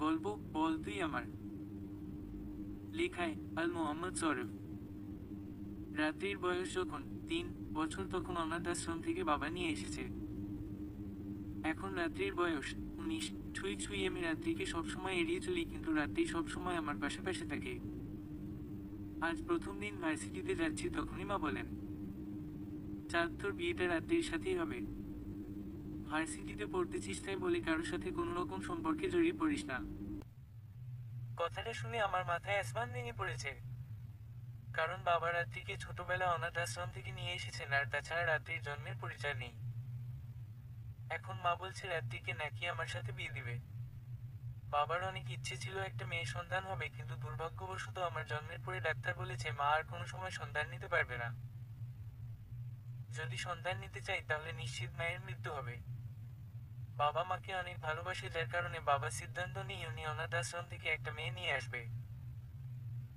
গল্প বল তুই আমার। লেখায় আল মোহাম্মদ সরফ। রাত্রির বয়স যখন 3 বছর তখন অনাথ আশ্রম থেকে বাবা নিয়ে এসেছে। এখন রাত্রির বয়স 19। ছুঁই ছুঁই আমি রাত্রিকে সবসময় এড়িয়ে চলি, কিন্তু রাত্রি সবসময় আমার পাশে পাশে থাকে। আজ প্রথম দিন ভার্সিটিতে যাচ্ছি, তখনই মা বলেন, চাঁদ তোর বিয়েটা রাত্রির সাথেই হবে। ভার্সিটিতে পড়তেছিস তাই বলে কারোর সাথে কোনো রকম সম্পর্কে জড়িয়ে পড়িস না। কথাটা শুনে আমার মাথায় আসমান ভেঙে পড়েছে। কারণ বাবা রাত্রিকে ছোটবেলা অনাথ আশ্রম থেকে নিয়ে এসেছেন, আর তাছাড়া রাত্রির জন্মের পরিচয় নেই। এখন মা বলছে রাত্রিকে নাকি আমার সাথে বিয়ে দিবে। বাবার অনেক ইচ্ছে ছিল একটা মেয়ে সন্তান হবে, কিন্তু দুর্ভাগ্যবশত আমার জন্মের পরে ডাক্তার বলেছে মা আর কোনো সময় সন্তান নিতে পারবে না। যদি সন্তান নিতে চাই তাহলে নিশ্চিত মায়ের মৃত্যু হবে। বাবা মাকে অনেক ভালোবাসে, যার কারণে বাবা সিদ্ধান্ত নিয়ে উনি অনাথ আশ্রম থেকে একটা মেয়ে নিয়ে আসবে।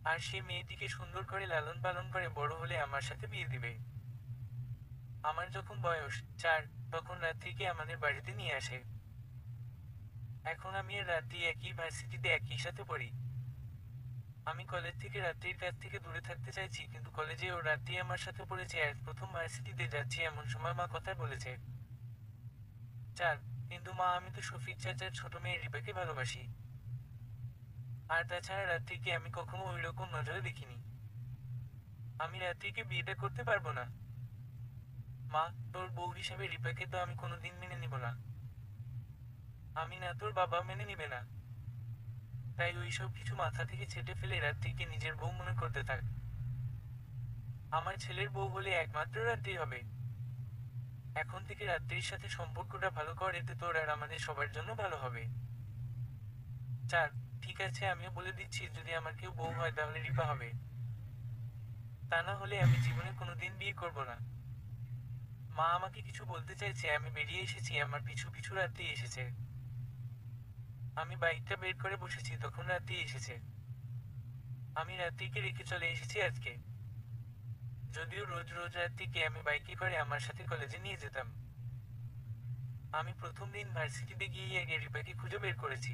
আর সে মেয়েটিকে সুন্দর করে লালন পালন করে বড় হলে আমার সাথে বিয়ে দিবে। আমার যখন বয়স 4, তখন রাত্রিকে আমাদের বাড়িতে নিয়ে আসে। এখন আমি আর রাত্রি একই ভার্সিটিতে একই সাথে পড়ি। আমি কলেজ থেকে রাত্রির কাছ থেকে দূরে থাকতে চাইছি, কিন্তু কলেজে ও রাত্রি আমার সাথে পড়েছে। আর প্রথম ভার্সিটিতে যাচ্ছি এমন সময় মা কথা বলেছে 4, কিন্তু মা আমি তো শফিক চাচার ছোট মেয়ে রিপাকে ভালোবাসি। আর তাছাড়া রাত্রিকে আমি কখনো ওই রকম নজরে দেখিনি। আমি রাত্রিকে বিয়েটা করতে পারবো না। মা, তোর বউ হিসেবে রিপাকে তো আমি কোনোদিন মেনে নিব না। আমি না, তোর বাবা মেনে নিবে না। তাই ওই সব কিছু মাথা থেকে ছেটে ফেলে রাত্রিকে নিজের বউ মনে করতে থাক। আমার ছেলের বউ হলে একমাত্র রাত্রি হবে। এখন থেকে রাত্রির সাথে সম্পর্কটা ভালো কর, এতে তোর আর আমাদের সবার জন্য ভালো হবে। 4, ঠিক আছে, আমিও বলে দিচ্ছি যদি আমার কেউ বউ হয় তাহলে রিপা হবে। তা না হলে আমি জীবনে কোনোদিন বিয়ে করব না। মা আমাকে কিছু বলতে চাইছে, আমি বেরিয়ে এসেছি, আমার পিছু পিছু রাত্রি এসেছে। আমি বাইকটা বের করে বসেছি, তখন রাত্রি এসেছে। আমি রাত্রিকে রেখে চলে এসেছি আজকে। যদিও রোজ রোজ রাত্রিকে আমি বাইকে করে আমার সাথে কলেজে নিয়ে যেতাম। আমি প্রথম দিন ভার্সিটিতে গিয়ে আগে রিপাকে খুঁজে বের করেছি।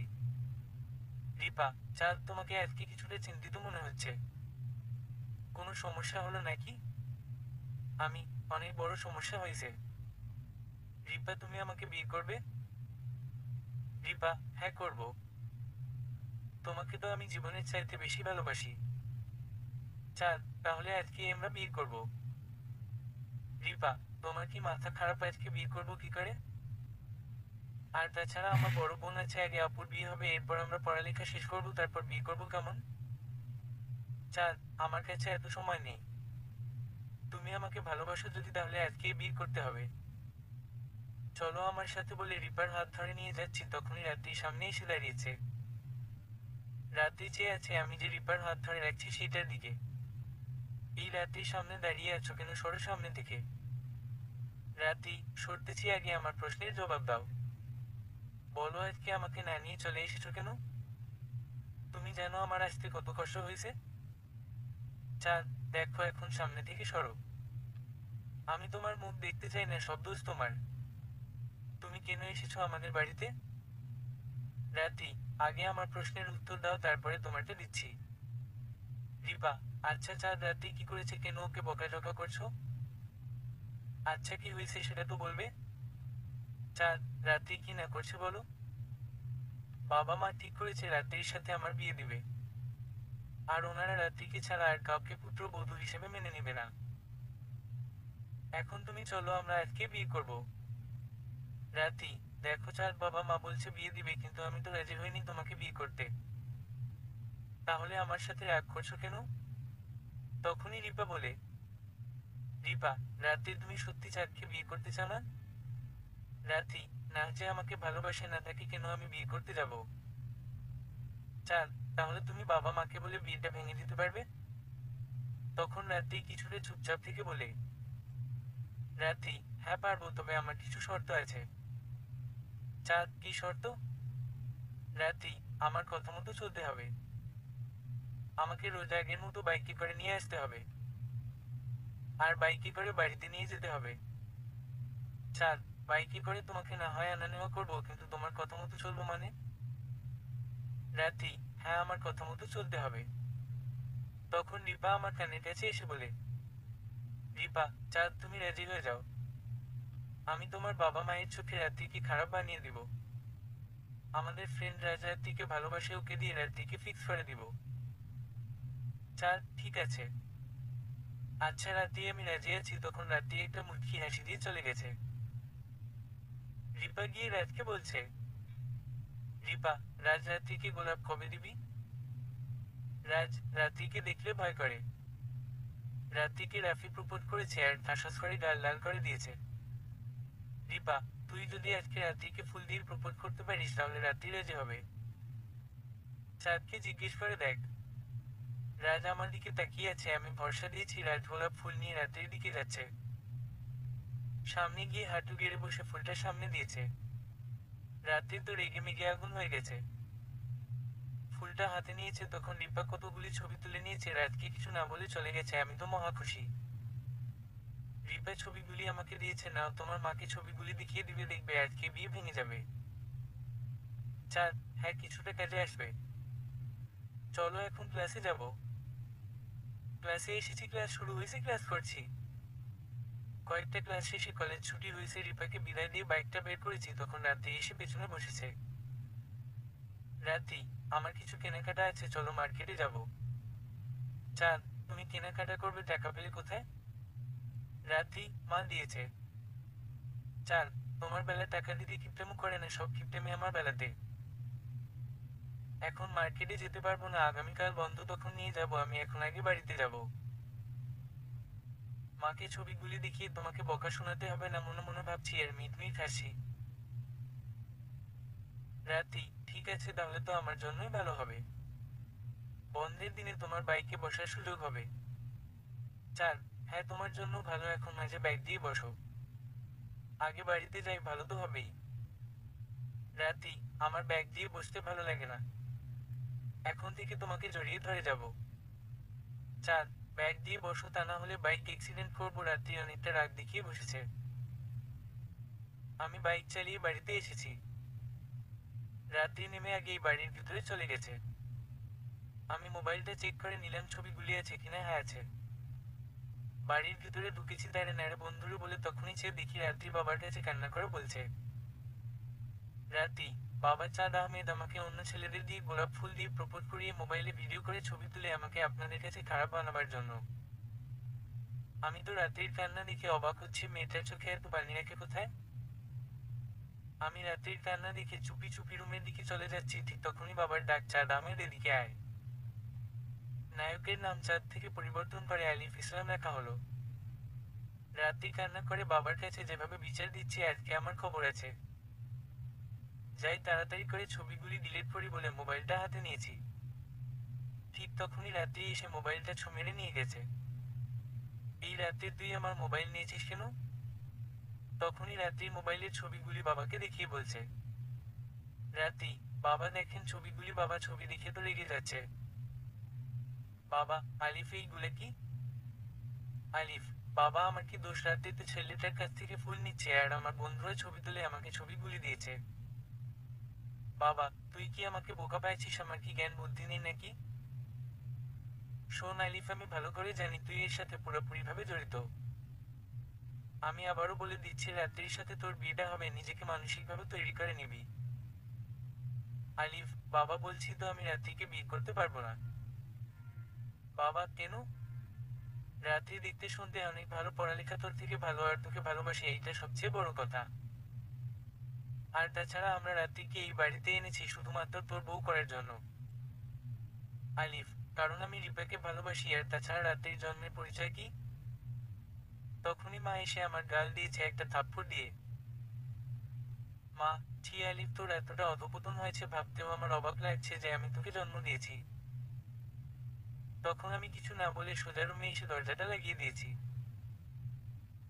রিপা, চাঁদ তোমাকে আজকে কিছুটা চিন্তিত মনে হচ্ছে। কোনো সমস্যা হলো নাকি? আমি, অনেক বড় সমস্যা হয়েছে। রিপা, তুমি আমাকে বিয়ে করবে? রিপা, হ্যাঁ করব। তোমাকে তো আমি জীবনের চাইতে বেশি ভালোবাসি। চাঁদ, তাহলে আজকে আমরা বিয়ে করব। রিপা, তোমার কি মাথা খারাপ? আজকে বিয়ে করব কি করে? আর তাছাড়া আমার বড় বোন আছে, আগে আপুর বিয়ে হবে, এরপর আমরা পড়ালেখা শেষ করব, তারপর বিয়ে করব, কেমন? চাঁদ, আমার কাছে এত সময় নেই। তুমি আমাকে ভালোবাসো যদি, তাহলে আজকেই বিয়ে করতে হবে। চলো আমার সাথে বলে রিপার হাত ধরে নিয়ে যাচ্ছি, তখনই রাত্রি সামনে এসে দাঁড়িয়েছে। রাত্রি চেয়ে আছে আমি যে রিপার হাত ধরে রাখছি সেটার দিকে। এই রাত্রির সামনে দাঁড়িয়ে আছো কেন? সরো সামনে থেকে। রাত্রি, সরতেছি, আগে আমার প্রশ্নের জবাব দাও। বলো, আজকে আমাকে না নিয়ে চলে এসেছো কেন? তুমি জানো আমার আসতে কত কষ্ট হয়েছে? চাঁদ, দেখো, এখন সামনে থেকে সরো। আমি তোমার মুখ দেখতে চাই না, সব দোষ তোমার। তুমি কেন এসেছো আমাদের বাড়িতে? রাত্রি, আগে আমার প্রশ্নের উত্তর দাও, তারপরে তোমারটা দিচ্ছি। রিপা, আচ্ছা চাঁদ, রাত্রি কি করেছে? কেন ওকে বকাঝকা করছো? আচ্ছা, কি হয়েছে সেটা তো বলবে। চাঁদ, রাত্রি কি না করছে বলো। বাবা মা ঠিক করেছে রাত্রির সাথে আমার বিয়ে দিবে। আর ওনারা রাত্রিকে ছাড়া আর কাউকে পুত্রবধূ হিসেবে মেনে নেবে না। এখন তুমি চলো, আমরা আজকে বিয়ে করব। রাত্রি, দেখো চাঁদ, বাবা মা বলছে বিয়ে দিবে, কিন্তু আমি তো রাজি হইনি তোমাকে বিয়ে করতে। তাহলে আমার সাথে রাগ করছো কেন? তখনই রিপা বলে, রিপা, রাত্রি, তুমি সত্যি চাঁদকে বিয়ে করতে চাও না? রাত্রি, না, যে আমাকে ভালোবাসে না তাকে কেন আমি বিয়ে করতে যাব? চাঁদ, তাহলে তুমি বাবা মাকে বলে বিয়েটা ভেঙে দিতে পারবে? তখন রাত্রি কিছুটা চুপচাপ থেকে বলে, রাত্রি, হ্যাঁ পারবো, তবে আমার কিছু শর্ত আছে। চাঁদ, কি শর্ত? রাত্রি, আমার কথা মতো চলতে হবে। আমাকে রোজ আগের মতো বাইকে করে নিয়ে আসতে হবে। আর বাইকে করে বাড়িতে নিয়ে যেতে হবে। চাঁদ, বাইকে করে তোমাকে না হয় আনা নেওয়া করবো, কিন্তু তোমার কথা মতো চলবো মানে? রাতি, হ্যাঁ আমার কথা মতো চলতে হবে। তখন রিপা আমার কানের কাছে এসে বলে, রিপা, চাঁদ তুমি রাজি হয়ে যাও। আমি তোমার বাবা মায়ের চোখে রাত্রিকে খারাপ বানিয়ে দিব। আমাদের ফ্রেন্ড রাজ রাত্রিকে ভালোবাসে, ওকে দিয়ে রাত্রিকে ফিক্স করে দিব। চাঁদ, ঠিক আছে। আচ্ছা রাত্রি, আমি রাজি আছি। তখন রাত্রি একটা মুচকি হাসি দিয়ে চলে গেছে। রিপা গিয়ে রাজকে বলছে, রিপা, রাজ রাত্রিকে গোলাপ কবে দিবি? রাজ রাত্রিকে দেখলে ভয় করে। রাত্রিকে রাফি প্রপোজ করেছে আর ঠাসাস করে গাল লাল করে দিয়েছে। রিপা, তুই যদি আজকে রাত্রিকে ফুল দিয়ে প্রপোজ করতে পারিস তাহলে রাত্রি রাজি হবে। চাঁদকে জিজ্ঞেস করে দেখ। রাজ আমার দিকে তাকিয়ে আছে। আমি ভরসা দিয়েছি রাজ গোলাপ ফুল নিয়ে রাত্রির দিকে যাচ্ছে। সামনে গিয়ে হাঁটু গেড়ে বসে ফুলটা সামনে দিয়েছে। রাত্রি তো রেগে মেগে আগুন হয়ে গেছে। ফুলটা হাতে নিয়েছে তখন রিপা কতগুলি ছবি তুলে নিয়েছে। রাজকে কিছু না বলে চলে গেছে। আমি তো মহা খুশি। রিপা ছবিগুলি আমাকে দিয়েছে, নাও তোমার মাকে ছবিগুলি দেখিয়ে দিবে, দেখবে আজকে বিয়ে ভেঙে যাবে। চাঁদ, হ্যাঁ কিছুটা কাজে আসবে। চলো এখন ক্লাসে যাব। ক্লাসে এসেছি, ক্লাস শুরু হয়েছে, ক্লাস করছি। কয়েকটা ক্লাস শেষে কলেজ ছুটি হয়েছে, রিপাকে বিদায় দিয়ে বাইকটা বের করেছি তখন রাত্রি এসে পেছনে বসেছে। রাত্রি, আমার কিছু কেনাকাটা আছে, চলো মার্কেটে যাব। চাঁদ, তুমি কেনাকাটা করবে, টাকা পেলে কোথায়? রাত্রি, মা দিয়েছে। চাঁদ, তোমার বেলা টাকা দিতে কিপটেমো করে না, সব কিপটেমে আমার বেলাতে। এখন মার্কেটে যেতে পারবো না, আগামীকাল বন্ধ, তখন নিয়ে যাব। আমি এখন আগে বাড়িতে যাব। মাকে ছবিগুলি দেখিয়ে তোমাকে বকা শোনাতে হবে না মনে মনে ভাবছি আর মিট মিট হাসি। রাতি, ঠিক আছে তাহলে তো আমার জন্যই ভালো হবে। বন্ধের দিনে তোমার বাইকে বসার সুযোগ হবে। চার, হ্যাঁ তোমার জন্য ভালো, এখন মাঝে ব্যাগ দিয়ে বসো। আগে বাড়িতে যাই, ভালো তো হবেই। রাতি, আমার ব্যাগ দিয়ে বসতে ভালো লাগে না। এখন থেকে তোমাকে জড়িয়ে ধরে যাব। চার, ব্যাগ দিয়ে বসো, তা না হলে বাইক অ্যাক্সিডেন্ট করবো। রাত্রি অনেকটা রাগ দেখিয়ে বসেছে। আমি বাইক চালিয়ে বাড়িতে এসেছি। রাত্রি নেমে আগেই বাড়ির ভিতরে চলে গেছে। আমি মোবাইলটা চেক করে নিলাম ছবিগুলি আছে কিনা, হ্যাঁ আছে। বাড়ির ভিতরে ঢুকেছি, তারে নাড়ে বন্ধুরে বলে তখনই চেয়ে দেখি রাত্রি বাবার কাছে কান্না করে বলছে, রাত্রি, বাবা চাঁদ আহমেদ আমাকে অন্য ছেলেদের দিয়ে গোলাপ ফুল দিয়ে প্রপোজ করিয়ে মোবাইলে ভিডিও করে ছবি তুলে আমাকে আপনাদের কাছে খারাপ বানাবার জন্য। আমি তো রাত্রির কান্না দেখে অবাক হচ্ছি, মেয়েটার চোখে এত পানি রাখে কোথায়। আমি রাত্রির কান্না দেখে চুপি চুপি রুমের দিকে চলে যাচ্ছি, ঠিক তখনই বাবার ডাক, চাঁদ আহমেদ এদিকে আয়। নায়কের নাম চাঁদ থেকে পরিবর্তন করে আলিফ ইসলাম রাখা হলো। রাত্রি কান্না করে বাবার কাছে যেভাবে বিচার দিচ্ছি, আজকে আমার খবর আছে। যাই তাড়াতাড়ি করে ছবিগুলি ডিলিট করি বলে মোবাইলটা হাতে নিয়েছি। ঠিক তখনই রাত্রি এসে মোবাইলটা ছো মেরে নিয়ে গেছে। এই রাত্রে তুই আমার মোবাইল নিয়েছিস কেন? তখনই রাত্রির মোবাইলের ছবিগুলি বাবাকে দেখিয়ে বলছে। রাত্রি, বাবা দেখেন ছবিগুলি। বাবা ছবি দেখে তো রেগে যাচ্ছে। বাবা, আলিফ এইগুলো কি? আলিফ, বাবা আমার কি দোষ? রাত্রিতে ছেলেটার কাছ থেকে ফুল নিচ্ছে আর আমার বন্ধুরা ছবি তুলে আমাকে ছবিগুলি দিয়েছে। বাবা, তুই কি আমাকে বোকা পাইছিস? আমার কি জ্ঞান বুদ্ধি নেই নাকি? শোন আলিফ, আমি ভালো করে জানি তুই এর সাথে পুরোপুরিভাবে জড়িত। আমি আবারও বলে দিচ্ছি, রাত্রির সাথে তোর বিয়েটা হবে, নিজেকে মানসিকভাবে তৈরি করে নিবি। আলিফ, বাবা বলছি তো আমি রাত্রিকে বিয়ে করতে পারবো না। বাবা, কেন? রাত্রি দেখতে শুনতে অনেক ভালো, পড়ালেখা তোর থেকে ভালো, আর তোকে ভালোবাসি, এইটা সবচেয়ে বড় কথা। আর তাছাড়া আমরা রাত্রিকে এই বাড়িতে এনেছি শুধুমাত্র তোর বউ করার জন্য। আলিফ, কারণ আমি রিপাকে ভালোবাসি। আর তাছাড়া রাত্রির জন্মের পরিচয় কি? তখনই মা এসে আমার গাল দিয়েছে একটা থাপ্পড় দিয়ে। মা, ছি আলিফ, তোর এতটা অধঃপতন হয়েছে ভাবতেও আমার অবাক লাগছে যে আমি তোকে জন্ম দিয়েছি। তখন আমি কিছু না বলে সোজা রুমে এসে দরজাটা লাগিয়ে দিয়েছি।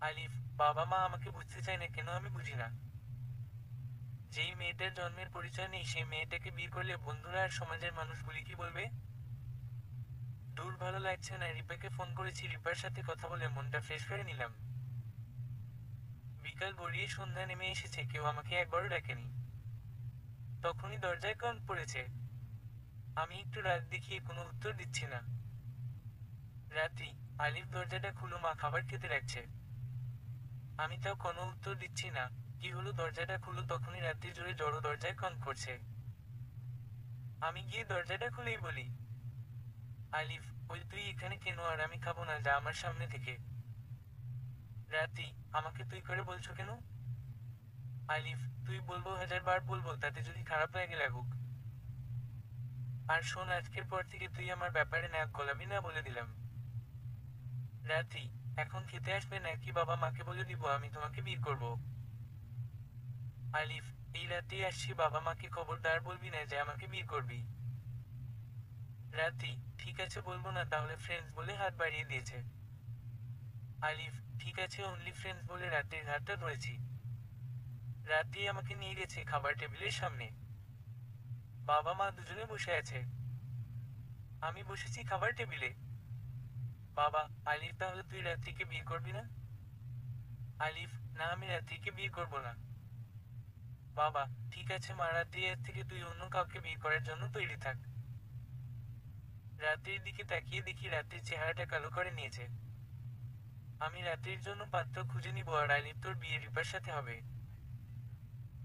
আলিফ, বাবা মা আমাকে বুঝতে চায় না কেন আমি বুঝি না। যেই মেয়েটার জন্মের পরিচয় নেই সেই মেয়েটাকে বিয়ে করলে বন্ধুরা আর সমাজের মানুষগুলি কি বলবে? দূর, ভালো লাগছে না। রিপাকে ফোন করেছি, রিপার সাথে কথা বলে মনটা ফ্রেশ করে নিলাম। বিকাল গড়িয়ে সন্ধ্যা নেমে এসেছে, কেউ আমাকে একবারও ডাকেনি। তখনই দরজায় কন পড়েছে। আমি একটু রাত দেখিয়ে কোনো উত্তর দিচ্ছি না। রাত্রি, আলিফ দরজাটা খুলো, মা খাবার খেতে রাখছে। আমি তাও কোনো উত্তর দিচ্ছি না। কি হলো, দরজাটা খুলো, তখনই রাত্রি জোরে জড়ো দরজায় কন করছে। আমি গিয়ে দরজাটা খুলেই বলি, আলিফ, ওই তুই এখানে কেন, আর আমি খাবো না, যা আমার সামনে থেকে। রাত্রি, আমাকে তুই করে বলছো কেন? আলিফ, তুই বলবো, 1000 বার বলবো, তাতে যদি খারাপ লাগে লাগুক। আর শোন, আজকের পর থেকে তুই আমার ব্যাপারে নাক গলাবি না, বলে দিলাম। রাত্রি, এখন খেতে আসবে নাকি বাবা মাকে বলে দিব আমি তোমাকে বিয়ে করব? আলিফ, এই রাতেই আসছি, বাবা মাকে খবরদার বলবি না যে আমাকে বিয়ে করবি। রাত্রি, ঠিক আছে বলবো না, তাহলে ফ্রেন্ডস বলে হাত বাড়িয়ে দিয়েছে। আলিফ, ঠিক আছে, অনলি ফ্রেন্ডস বলে রাত্রির হাতটা ধরেছি। রাত্রি আমাকে নিয়ে গেছে খাবার টেবিলের সামনে। বাবা মা দুজনে বসে আছে, আমি বসেছি খাবার টেবিলে। বাবা, আলিফ, তাহলে তুই রাত্রিকে বিয়ে করবি না? আলিফ, না, আমি রাত্রিকে বিয়ে করব না। বাবা, ঠিক আছে মা, রাত্রি, এর থেকে তুই অন্য কাউকে বিয়ে করার জন্য তৈরি থাক। রাত্রির দিকে তাকিয়ে দেখি রাত্রির চেহারাটা কালো করে নিয়েছে। আমি রাত্রির জন্য পাত্র খুঁজে নিব, আর আলিফ তোর বিয়ে রিপার সাথে হবে।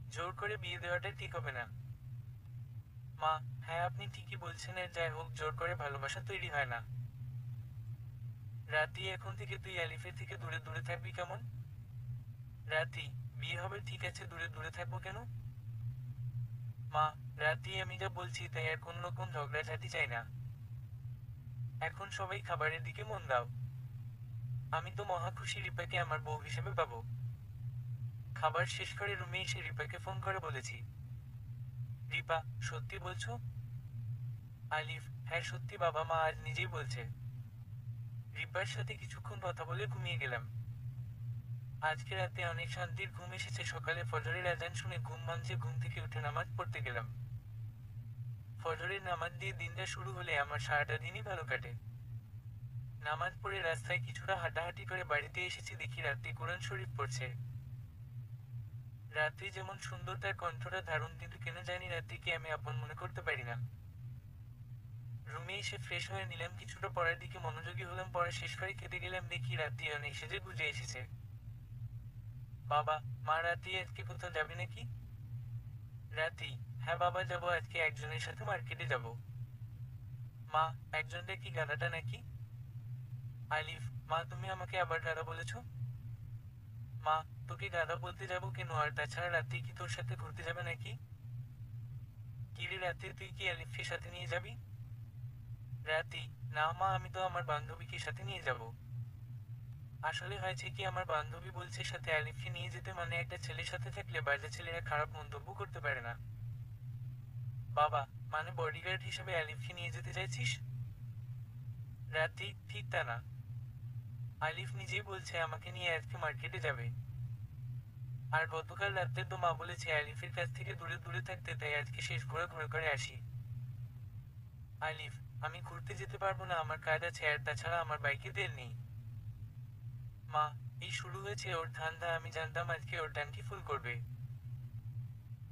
জোর করে বিয়ে দেওয়াটা ঠিক হবে না। মা, হ্যাঁ আপনি ঠিকই বলছেন, এর যাই হোক, জোর করে ভালোবাসা তৈরি হয় না। রাত্রি, এখন থেকে তুই আলিফের থেকে দূরে দূরে থাকবি, কেমন? রাত্রি, বিয়ে হবে ঠিক আছে, দূরে দূরে থাকবো কেন? মা, রাত্রি, আমি যা বলছি তাই, আর কোন রকম ঝগড়াঝাটি চাই না। এখন সবাই খাবারের দিকে মন দাও। আমি তো মহা খুশি রিপাকে আমার বউ হিসেবে পাবো। খাবার শেষ করে রুমে এসে রিপাকে ফোন করে বলেছি, রিপা, সত্যি বলছো? আলিফ, হ্যাঁ সত্যি, বাবা মা আজ নিজেই বলছে। রিপার সাথে কিছুক্ষণ কথা বলে ঘুমিয়ে গেলাম। আজকে রাতে অনেক শান্তির ঘুম এসেছে। সকালে ফজরের আজান শুনে ঘুম ভাঙছে, ঘুম থেকে উঠে নামাজ পড়তে গেলাম। ফজরের নামাজ দিয়ে দিনটা শুরু হলে আমার সারাটা দিনই ভালো কাটে। নামাজ পড়ে রাস্তায় কিছুটা হাঁটাহাঁটি করে বাড়িতে এসেছি, দেখি রাত্রি কোরআন শরীফ পড়ছে। রাত্রি যেমন সুন্দর, তার কণ্ঠটা দারুণ, কিন্তু কেন জানি রাত্রিকে আমি আপন মনে করতে পারি না। রুমে এসে ফ্রেশ হয়ে নিলাম, কিছুটা পড়ার দিকে মনোযোগী হলাম, পড়া শেষ করে খেতে গেলাম, দেখি রাত্রি অনেক সেজে গুজে এসেছে। বাবা, মা, রাত্রি আজকে কোথাও যাবে নাকি? রাত্রি, হ্যাঁ বাবা, যাবো, আজকে একজনের সাথে মার্কেটে যাব। মা, একজনটা কি গাধাটা নাকি? আলিফ, মা, তুমি আমাকে আবার গাধা বলেছো? মা, তোকে গাধা বলতে যাবো কেন, আর তাছাড়া রাত্রি কি তোর সাথে ঘুরতে যাবে নাকি? কি রে রাত্রি, তুই কি আলিফকে সাথে নিয়ে যাবি? রাত্রি, না মা, আমি তো আমার বান্ধবীকে সাথে নিয়ে যাব। আসলে হয়েছে কি, আমার বান্ধবী বলছে সাথে আলিফকে নিয়ে যেতে, মানে একটা ছেলের সাথে থাকলে বাইরের ছেলেরা খারাপ মন্তব্য করতে পারে না। বাবা, মানে বডিগার্ড হিসেবে আলিফকে নিয়ে যেতে চাইছিস? রাত্রি, ঠিক তা না। আলিফ নিজেই বলছে আমাকে নিয়ে আজকে মার্কেটে যাবে। আর গতকাল রাত্রে তো মা বলেছে আলিফের কাছ থেকে দূরে দূরে থাকতে, তাই আজকে শেষ ঘোরা ঘুরে করে আসি। আলিফ, আমি ঘুরতে যেতে পারবো না, আমার কাজ আছে, আর তাছাড়া আমার বাইকে তেল নেই। মা, এই শুরু হয়েছে ওর ধান্দা, আমি জানতাম আজকে ওর ট্যাঙ্কি ফুল করবে।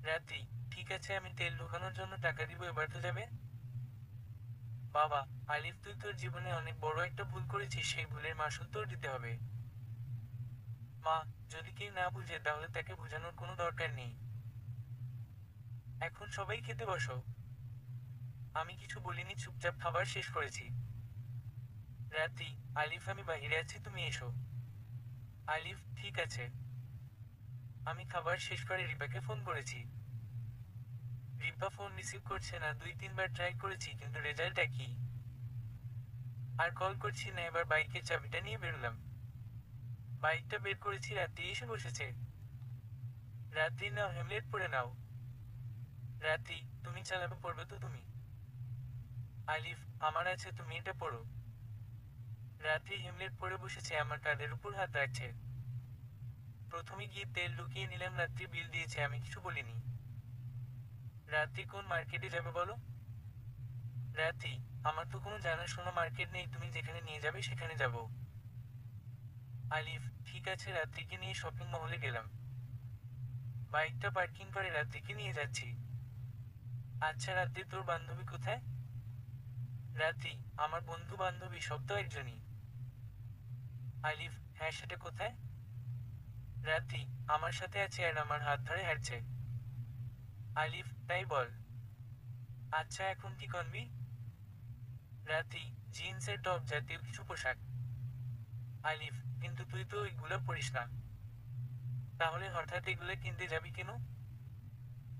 রাত্রি, ঠিক আছে, আমি তেল ঢোকানোর জন্য টাকা দিব, এবার তো যাবে। বাবা, আলিফ, তুই তোর জীবনে অনেক বড় একটা ভুল করেছিস, সেই ভুলের মাসুল তোর দিতে হবে। মা, যদি কেউ না বুঝে তাহলে তাকে বোঝানোর কোনো দরকার নেই। এখন সবাই খেতে বসো। আমি কিছু বলিনি, চুপচাপ খাবার শেষ করেছি। রাত্রি, আলিফ, আমি বাহিরে আছি, তুমি এসো। আলিফ, ঠিক আছে। আমি খাবার শেষ করে রিপাকে ফোন করেছি। রিপা ফোন রিসিভ করছে না, 2-3 বার ট্রাই করেছি, কিন্তু রেজাল্ট একই। আর কল করছি না, এবার বাইকের চাবিটা নিয়ে বেরোলাম। বাইকটা বের করেছি, রাত্রি এসে বসেছে। রাত্রি, নাও, হেমলেট পরে নাও। রাত্রি, তুমি চালাবে, পড়বে তো তুমি? আলিফ, আমার আছে, তুমি এটা পড়ো। রাত্রি হেমলেট পরে বসেছে, আমার কাঁধের উপর হাত রাখছে। প্রথমে গিয়ে তেল লুকিয়ে নিলাম, রাত্রি বিল দিয়েছে, আমি কিছু বলিনি। রাত্রি, কোন মার্কেটে যাবে বলো? রাত্রি, আমার তো কোনো জানাশোনা মার্কেট নেই, তুমি যেখানে নিয়ে যাবে সেখানে যাব। আলিফ, ঠিক আছে, রাত্রিকে নিয়ে শপিং মহলে গেলাম। বাইকটা পার্কিং করে রাত্রিকে নিয়ে যাচ্ছি। আচ্ছা রাত্রি, তোর বান্ধবী কোথায়? রাত্রি, আমার বন্ধু বান্ধবী সব তো একজনই। আলিফ, হ্যাঁ সেটা কোথায়? রাত্রি, আমার সাথে আছে আর আমার হাত ধরে হাঁটছে। আলিফ, তাই বল। আচ্ছা এখন কি করবি? রাত্রি, জিন্সের টপ জাতীয় কিছু পোশাক। আলিফ, কিন্তু তুই তো ওইগুলো পরিস না। তাহলে হঠাৎ এগুলো কিনতে যাবি কেন?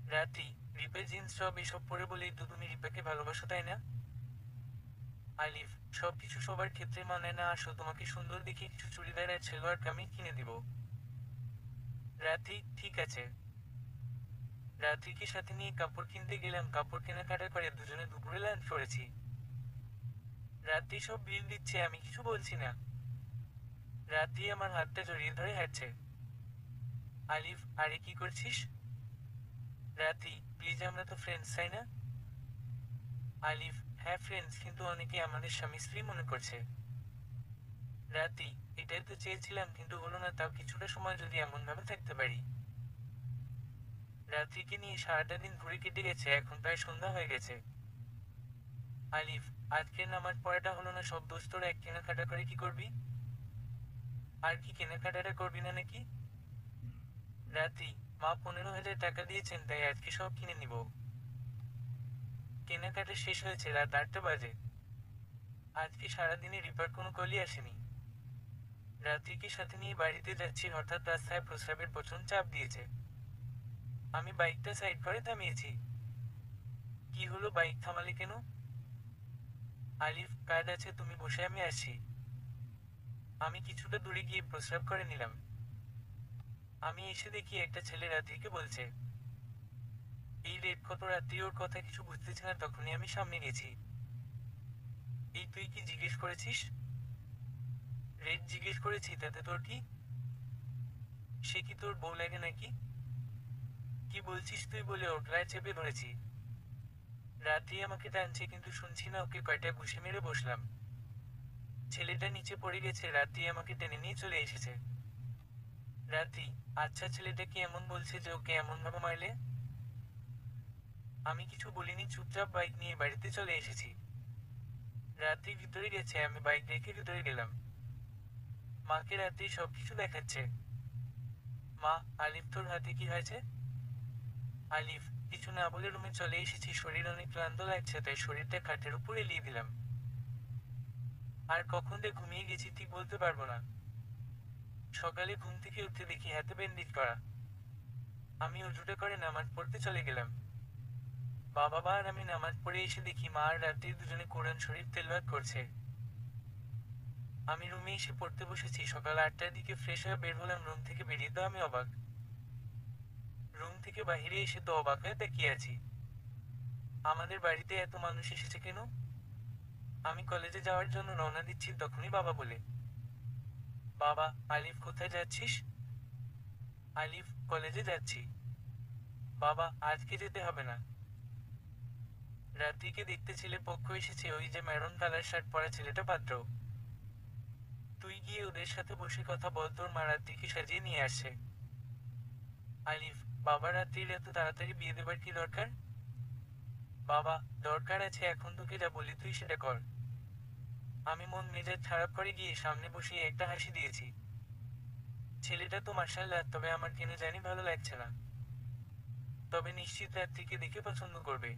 রাত্রি, রিপে জিন্স টপ এসব পরে বলেই তো তুমি রিপাকে ভালোবাসো তাই না? আলিফ, সবকিছু সবার ক্ষেত্রে মানে না, আসো তোমাকে সুন্দর দেখে কিছু চুড়িদার আর সেলোয়ার কামিজ কিনে দিব। রাত্রি, ঠিক আছে। রাত্রিকে সাথে নিয়ে কাপড় কিনতে গেলাম, কাপড় কেনাকাটার পরে দুজনে দুপুরে লাঞ্চ করেছি। রাত্রি সব বিল দিচ্ছে, আমি কিছু বলছি না। রাত্রি আমার হাতটা জড়িয়ে ধরে হাঁটছে। আলিফ, আরে কি করছিস? রাত্রি, প্লিজ আমরা তো ফ্রেন্ডস তাই না? আলিফ, হ্যাঁ ফ্রেন্ডস, কিন্তু অনেকে আমাদের স্বামী স্ত্রী মনে করছে। রাত্রি, এটাই তো চেয়েছিলাম কিন্তু হলো না, তাও কিছুটা সময় যদি এমন ভাবে থাকতে পারি। রাত্রিকে নিয়ে সারাটা দিন ঘুরে কেটে গেছে, এখন প্রায় সন্ধ্যা হয়ে গেছে। আলিফ, আজকের নামাজ পড়াটা হলো না, সব দোষ তোরা এক কেনাকাটা করে কি করবি? আর কি কেনাকাটাটা করবি না নাকি? রাত্রি, মা 15,000 টাকা দিয়েছেন তাই আজকে সব কিনে নিব। কেনাকাটা শেষ হয়েছে রাত 8টা বাজে। আজকে সারাদিনে রিপার কোনো কলই আসেনি। রাত্রিকে সাথে নিয়ে বাড়িতে যাচ্ছি, হঠাৎ রাস্তায় প্রস্রাবের প্রচন্ড চাপ দিয়েছে। আমি বাইকটা সাইড করে থামিয়েছি। কি হলো, বাইক থামালে কেন? আলিফ, কাজ আছে, তুমি বসে আমি আসছি। আমি কিছুটা দূরে গিয়ে প্রস্রাব করে নিলাম। আমি এসে দেখি একটা ছেলে রাত্রিকে বলছে। এই রেড কত, রাত্রি ওর কথা কিছু বুঝতেছি না, তখনই আমি সামনে গেছি। এই তুই কি জিজ্ঞেস করেছিস? রেড জিজ্ঞেস করেছি, তাতে তোর কি? সে কি তোর বউ লাগে নাকি? কি বলছিস তুই বলে ওর গায়ে চেপে ধরেছি। রাত্রি আমাকে টানছে কিন্তু শুনছি না, ওকে কয়টা ঘুষি মেরে বসলাম। ছেলেটা নিচে পড়ে গেছে, রাত্রি আমাকে টেনে নিয়ে চলে এসেছে। রাত্রি, আচ্ছা ছেলেটা কি এমন বলছে যে ওকে এমন ভাবে মারলে? আমি কিছু বলিনি, চুপচাপ বাইক নিয়ে বাড়িতে চলে এসেছি। রাত্রি ভিতরে গেছে, আমি বাইক রেখে ভিতরে গেলাম। মাকে রাত্রি সবকিছু দেখাচ্ছে। মা, আলিফ তোর হাতে কি হয়েছে? আলিফ, কিছু না বলে রুমে চলে এসেছি, শরীর অনেক ক্লান্ত লাগছে তাই শরীরটা খাটের উপর এলিয়ে দিলাম। আর কখন দিয়ে ঘুমিয়ে গেছি ঠিক বলতে পারবো না। সকালে ঘুম থেকে উঠতে দেখি হাতে ব্যান্ডেজ করা। আমি উজুটা করে নামাজ পড়তে চলে গেলাম। বাবা আর আমি নামাজ পড়ে এসে দেখি মা আর রাত্রি দুজনে কোরআন শরীফ তেলাওয়াত করছে। আমি রুমে এসে পড়তে বসেছি, সকাল 8টার দিকে ফ্রেশ হয়ে বের হলাম রুম থেকে, বেরিয়ে তো আমি অবাক। রুম থেকে বাইরে এসে তো অবাক হয়ে তাকিয়ে আছি। আমাদের বাড়িতে এত মানুষ এসেছে কেন? আমি কলেজে যাওয়ার জন্য রওনা দিচ্ছি, তখনই বাবা বলে। বাবা, আলিফ কোথায় যাচ্ছিস? আলিফ, কলেজে যাচ্ছি। বাবা, আজকে যেতে হবে না। রাত্রিকে দেখতে ছেলে পক্ষ এসেছে, ওই যে মেরুন কালার শার্ট পরা ছেলেটা পাত্র। তুই গিয়ে ওদের সাথে বসে কথা বল, তোর মা রাত্রিকে সাজিয়ে নিয়ে আসছে। আলিফ, বাবা রাত্রির এত তাড়াতাড়ি বিয়ে দেবার কি দরকার? বাবা, দরকার আছে, এখন তোকে যা বলি তুই সেটা কর। আমি মন মেজাজ খারাপ করে গিয়ে সামনে বসিয়ে একটা হাসি দিয়েছি। ছেলেটা তো মাশাআল্লাহ, তবে আমার কেন জানি ভালো লাগছে না। তবে নিশ্চিত রাত্রিকে দেখে পছন্দ করবে।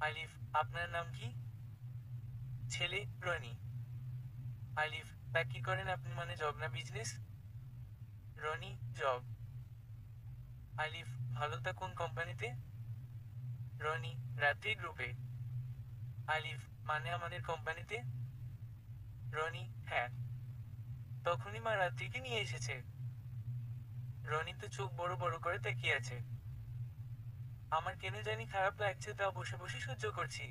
আলিফ, আপনার নাম কি? ছেলে, রনি। আলিফ, তা কি করেন আপনি, মানে জব না বিজনেস? রনি, জব। আলিফ, ভালো, তা কোন কোম্পানিতে? রনি, রাত্রি গ্রুপে। আলিফ, মানে আমাদের কোম্পানিতে? রনি, হ্যাঁ। তখনই মা রাত্রিকে নিয়ে এসেছে। রনি তো চোখ বড় বড় করে তাকিয়ে আছে। আমার কেন জানি খারাপ লাগছে, তাও বসে বসে সহ্য করছি।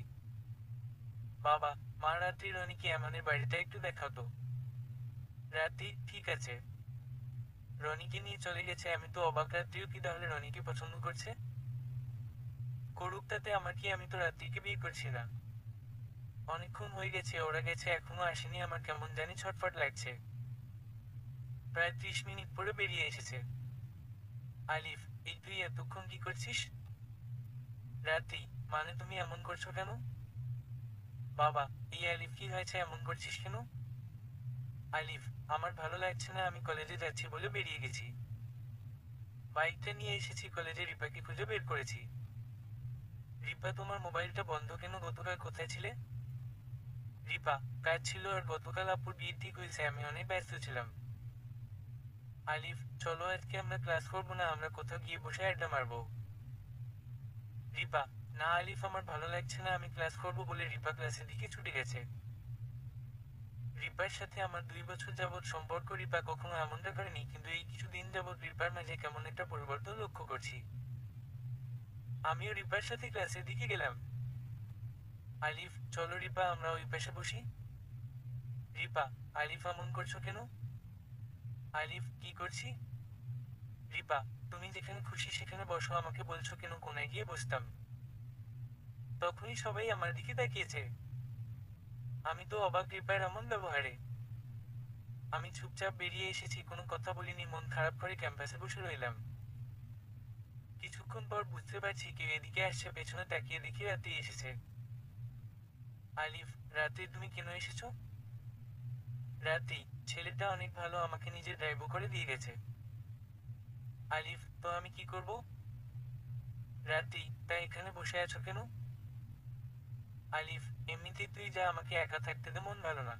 বাবা, মা রাত্রি রনিকে আমাদের বাড়িতে একটু দেখাও তো। রাত্রি, ঠিক আছে। রনিকে নিয়ে চলে গেছে, আমি তো অবাক। রাত্রিও কি তাহলে রনিকে পছন্দ করছে? করুক, তাতে আমার কি, আমি তো রাত্রিকে বিয়ে করছি না। অনেকক্ষণ হয়ে গেছে, ওরা গেছে এখনো আসেনি, আমার কেমন জানি ছটফট লাগছে। প্রায় 30 মিনিট পরে বেরিয়ে এসেছে। আলিফ, এই তুই এতক্ষণ কি করছিস? রাত্রি, মানে তুমি এমন করছো কেন? বাবা, এই আলিফ কি হয়েছে, এমন করছিস কেন? আলিফ, আমার ভালো লাগছে না, আমি কলেজে যাচ্ছি বলে বেরিয়ে গেছি। বাইকটা নিয়ে এসেছি কলেজে, রিপাকে খুঁজে বের করেছি। রিপা, তোমার মোবাইলটা বন্ধ কেন? গতকাল কোথায় ছিলে? রিপা, কাজ ছিল, আর গতকাল আপুর বিয়ে ঠিক হয়েছে, আমি অনেক ব্যস্ত ছিলাম। আলিফ, চলো আজকে আমরা ক্লাস করবো না, আমরা কোথাও গিয়ে বসে আড্ডা মারবো। রিপা, না আলিফ, আমার ভালো লাগছে না, আমি ক্লাস করবো বলে রিপা ক্লাসের দিকে ছুটে গেছে। রিপার সাথে আমার 2 বছর যাবৎ সম্পর্ক, রিপা কখনো এমনটা করেনি, কিন্তু এই কিছুদিন যাবৎ রিপার মাঝে কেমন একটা পরিবর্তন লক্ষ্য করছি। আমিও রিপার সাথে ক্লাসের দিকে গেলাম। আলিফ, চলো রিপা, আমরা ওই পাশে বসি। রিপা, আলিফ, এমন করছো কেন? আলিফ, কি করছি? রিপা, তুমি যেখানে খুশি সেখানে বসো, আমাকে বলছো কেন কোনায় গিয়ে বসতাম? তখনই সবাই আমার দিকে তাকিয়েছে। আমি তো অবাক রিপার এমন ব্যবহারে। আমি চুপচাপ বেরিয়ে এসেছি, কোনো কথা বলিনি, মন খারাপ করে ক্যাম্পাসে বসে রইলাম। কিছুক্ষণ পর বুঝতে পারছি কেউ এদিকে আসছে, পেছনে তাকিয়ে দেখি রাতে এসেছে। আলিফ, রাতে তুমি কেন এসেছো? রাতি, ছেলেটা অনেক ভালো, আমাকে নিজে ড্রাইভও করে দিয়ে গেছে। আলিফ, তো আমি কি করব? রাতি, তা এখানে বসে আছো কেন? আলিফ, এমনিতেই তুই যা, আমাকে একা থাকতে দে, মন ভালো না।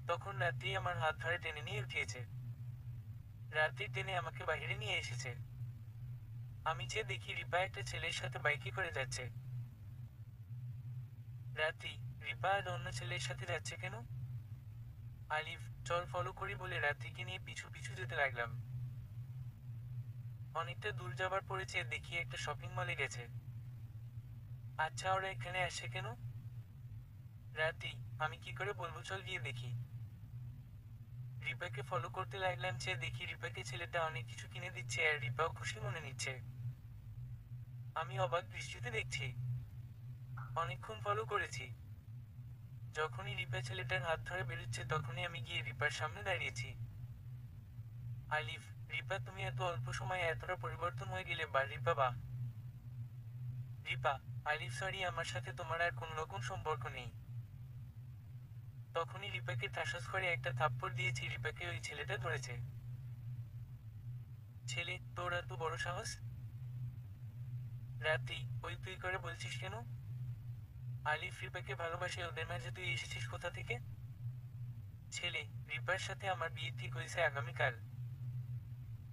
তখন রাত্রি আমার হাত ধরে টেনে নিয়ে উঠিয়েছে। রাত্রি টেনে আমাকে বাইরে নিয়ে এসেছে। আমি চেয়ে দেখি রিপা একটা ছেলের সাথে বাইকে করে যাচ্ছে। রাত্রি, রিপা আর অন্য ছেলের সাথে যাচ্ছে কেন? আলিফ, চল ফলো করি বলে রাত্রিকে নিয়ে পিছু পিছু যেতে লাগলাম। অনেকটা দূর যাবার পরেছে, দেখি একটা শপিং মলে গেছে। আচ্ছা, ওরা এখানে আসে কেন? রাতি, আমি কি করে বলবো, চল গিয়ে দেখি। রিপাকে ফলো করতে লাগলাম, চেয়ে দেখি রিপাকে ছেলেটা অনেক কিছু কিনে দিচ্ছে, আর রিপাও খুশি মনে নিচ্ছে। আমি অবাক দৃষ্টিতে দেখছি। অনেকক্ষণ ফলো করেছি। যখনই রিপা ছেলেটার হাত ধরে বেরোচ্ছে, তখনই আমি গিয়ে রিপার সামনে দাঁড়িয়েছি। আলিফ, রিপা, তুমি এত অল্প সময়ে এতটা পরিবর্তন হয়ে গেলে, বা রিপা, বাহ। রিপা, আলিফ, সরি, আমার সাথে তোমার আর কোনো রকম সম্পর্ক নেই। তখনই রিপাকে ঠাসাস করে একটা থাপ্পড় দিয়েছি, রিপাকে ওই ছেলেটা ধরেছে। ছেলে, তোর এত বড় সাহস? রাতি, ওই তুই করে বলছিস কেন? আলিফ, রিপাকে ভালোবাসে, ওদের মাঝে তুই এসেছিস কোথা থেকে? ছেলে, রিপার সাথে আমার বিয়ে ঠিক হয়েছে আগামীকাল।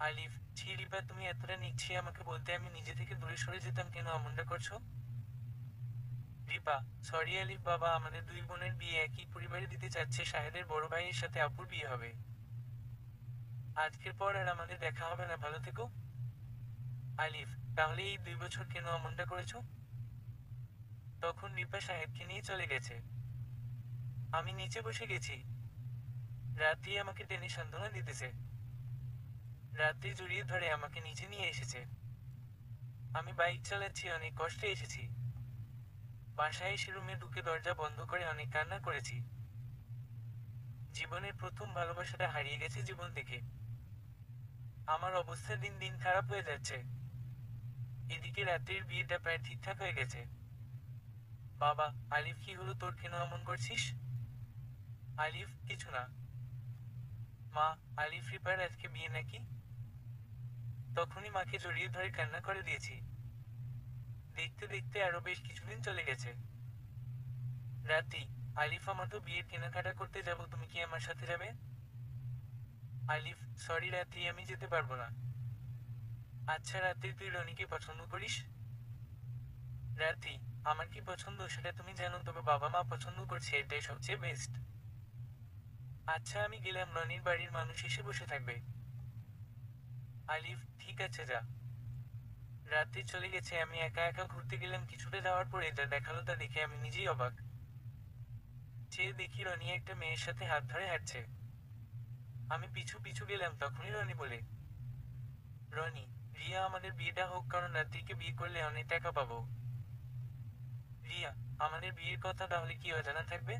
আলিফ, ছি রিপা, তুমি এতটা নিচ্ছি, আমাকে বলতে আমি নিজে থেকে দূরে সরে যেতাম, কেন এমনটা করছো? রিপা, সরি আলিফ, বাবা আমাদের 2 বোনের বিয়ে একই পরিবারে দিতে চাচ্ছে, শাহেদের বড় ভাইয়ের সাথে আপুর বিয়ে হবে। আজকের পর আর আমাদের দেখা হবে না, ভালো থেকো। আলিফ, তাহলে এই 2 বছর কেন এমনটা করেছো? তখন রিপা সাহেবকে নিয়ে চলে গেছে। আমি নিচে বসে গেছি। রাত্রি আমাকে টেনে সান্ত্বনা দিতেছে। রাত্রি জড়িয়ে ধরে আমাকে নিচে নিয়ে এসেছে। আমি বাইক চালাচ্ছি, অনেক কষ্টে এসেছি। বাসায় এসে রুমে ঢুকে দরজা বন্ধ করে অনেক কান্না করেছি। জীবনের প্রথম ভালোবাসাটা হারিয়ে গেছে জীবন থেকে। আমার অবস্থা দিন দিন খারাপ হয়ে যাচ্ছে। এদিকে রাত্রির বিয়েটা প্রায় ঠিকঠাক হয়ে গেছে। বাবা, আলিফ, কি হলো তোর, কেন এমন করছিস? আলিফ, কিছু না। মা, আলিফ, রিপার আজকে বিয়ে নাকি? তখনই মাকে জড়িয়ে ধরে কান্না করে দিয়েছি। দেখতে দেখতে আরো বেশ কিছুদিন চলে গেছে। রাতি, আলিফ, আমার তো বিয়ের কেনাকাটা করতে যাব, তুমি কি আমার সাথে যাবে? আলিফ, সরি রাত্রি, আমি যেতে পারবো না। আচ্ছা রাত্রি, তুই রনিকে পছন্দ করিস? রাত্রি, আমার কি পছন্দ সেটা তুমি জানো, তবে বাবা মা পছন্দ করছে, এটাই সবচেয়ে বেস্ট। আচ্ছা, আমি গেলাম, রনির বাড়ির মানুষ এসে বসে থাকবে। আলিফ, ঠিক আছে, যা। রাত্রি চলে গেছে, আমি একা একা ঘুরতে গেলাম, কিছুটা যাওয়ার পরে যা দেখালো তা দেখে আমি নিজেই অবাক। চেয়ে দেখি রনি একটা মেয়ের সাথে হাত ধরে হাঁটছে। আমি পিছু পিছু গেলাম, তখনই রনি বলে, রনি, রিয়া, আমাদের বিয়েটা হোক, কারণ রাত্রিকে বিয়ে করলে অনেক টাকা পাবো। রিয়া, আমাদের বিয়ের কথা তাহলে কি অজানা থাকবে?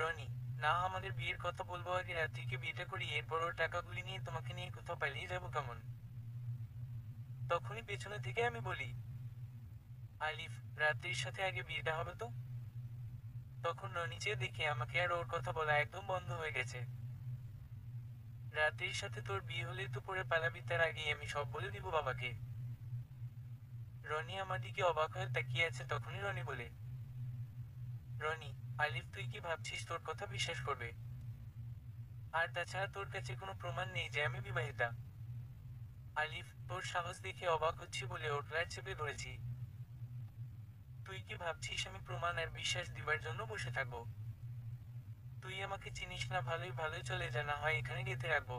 রনি, না, আমাদের বিয়ের কথা বলবো, আগে রাত্রিকে বিয়েটা করি, এরপর ওর টাকাগুলি নিয়ে তোমাকে নিয়ে কোথাও পালিয়ে যাবো, কেমন? তখনই পেছনে থেকে আমি বলি, আলিফ, রাত্রির সাথে আগে বিয়েটা হবে তো। তখন নিচে দেখে আমাকে আর ওর কথা বলা একদম বন্ধ হয়ে গেছে। রাত্রির সাথে তোর বিয়ে হলে তো পরে পালাবি, তার আগেই আমি সব বলে দিব বাবাকে। রনি আমার দিকে অবাক হয়ে তাকিয়ে আছে, তখনই রনি বলে, রনি, আলিফ তুই কি ভাবছিস তোর কথা বিশ্বাস করবে? আর তাছাড়া তোর কাছে কোনো প্রমাণ নেই যে আমি বিবাহিতা। আলিফ, তোর সাহস দেখে অবাক হচ্ছি বলে ওর ফ্ল্যাট চেপে ধরেছি। তুই কি ভাবছিস আমি প্রমাণ আর বিশ্বাস দিবার জন্য বসে থাকবো? তুই আমাকে চিনিস না, ভালোই ভালোই চলে যা, না হয় এখানে গেঁথে রাখবো।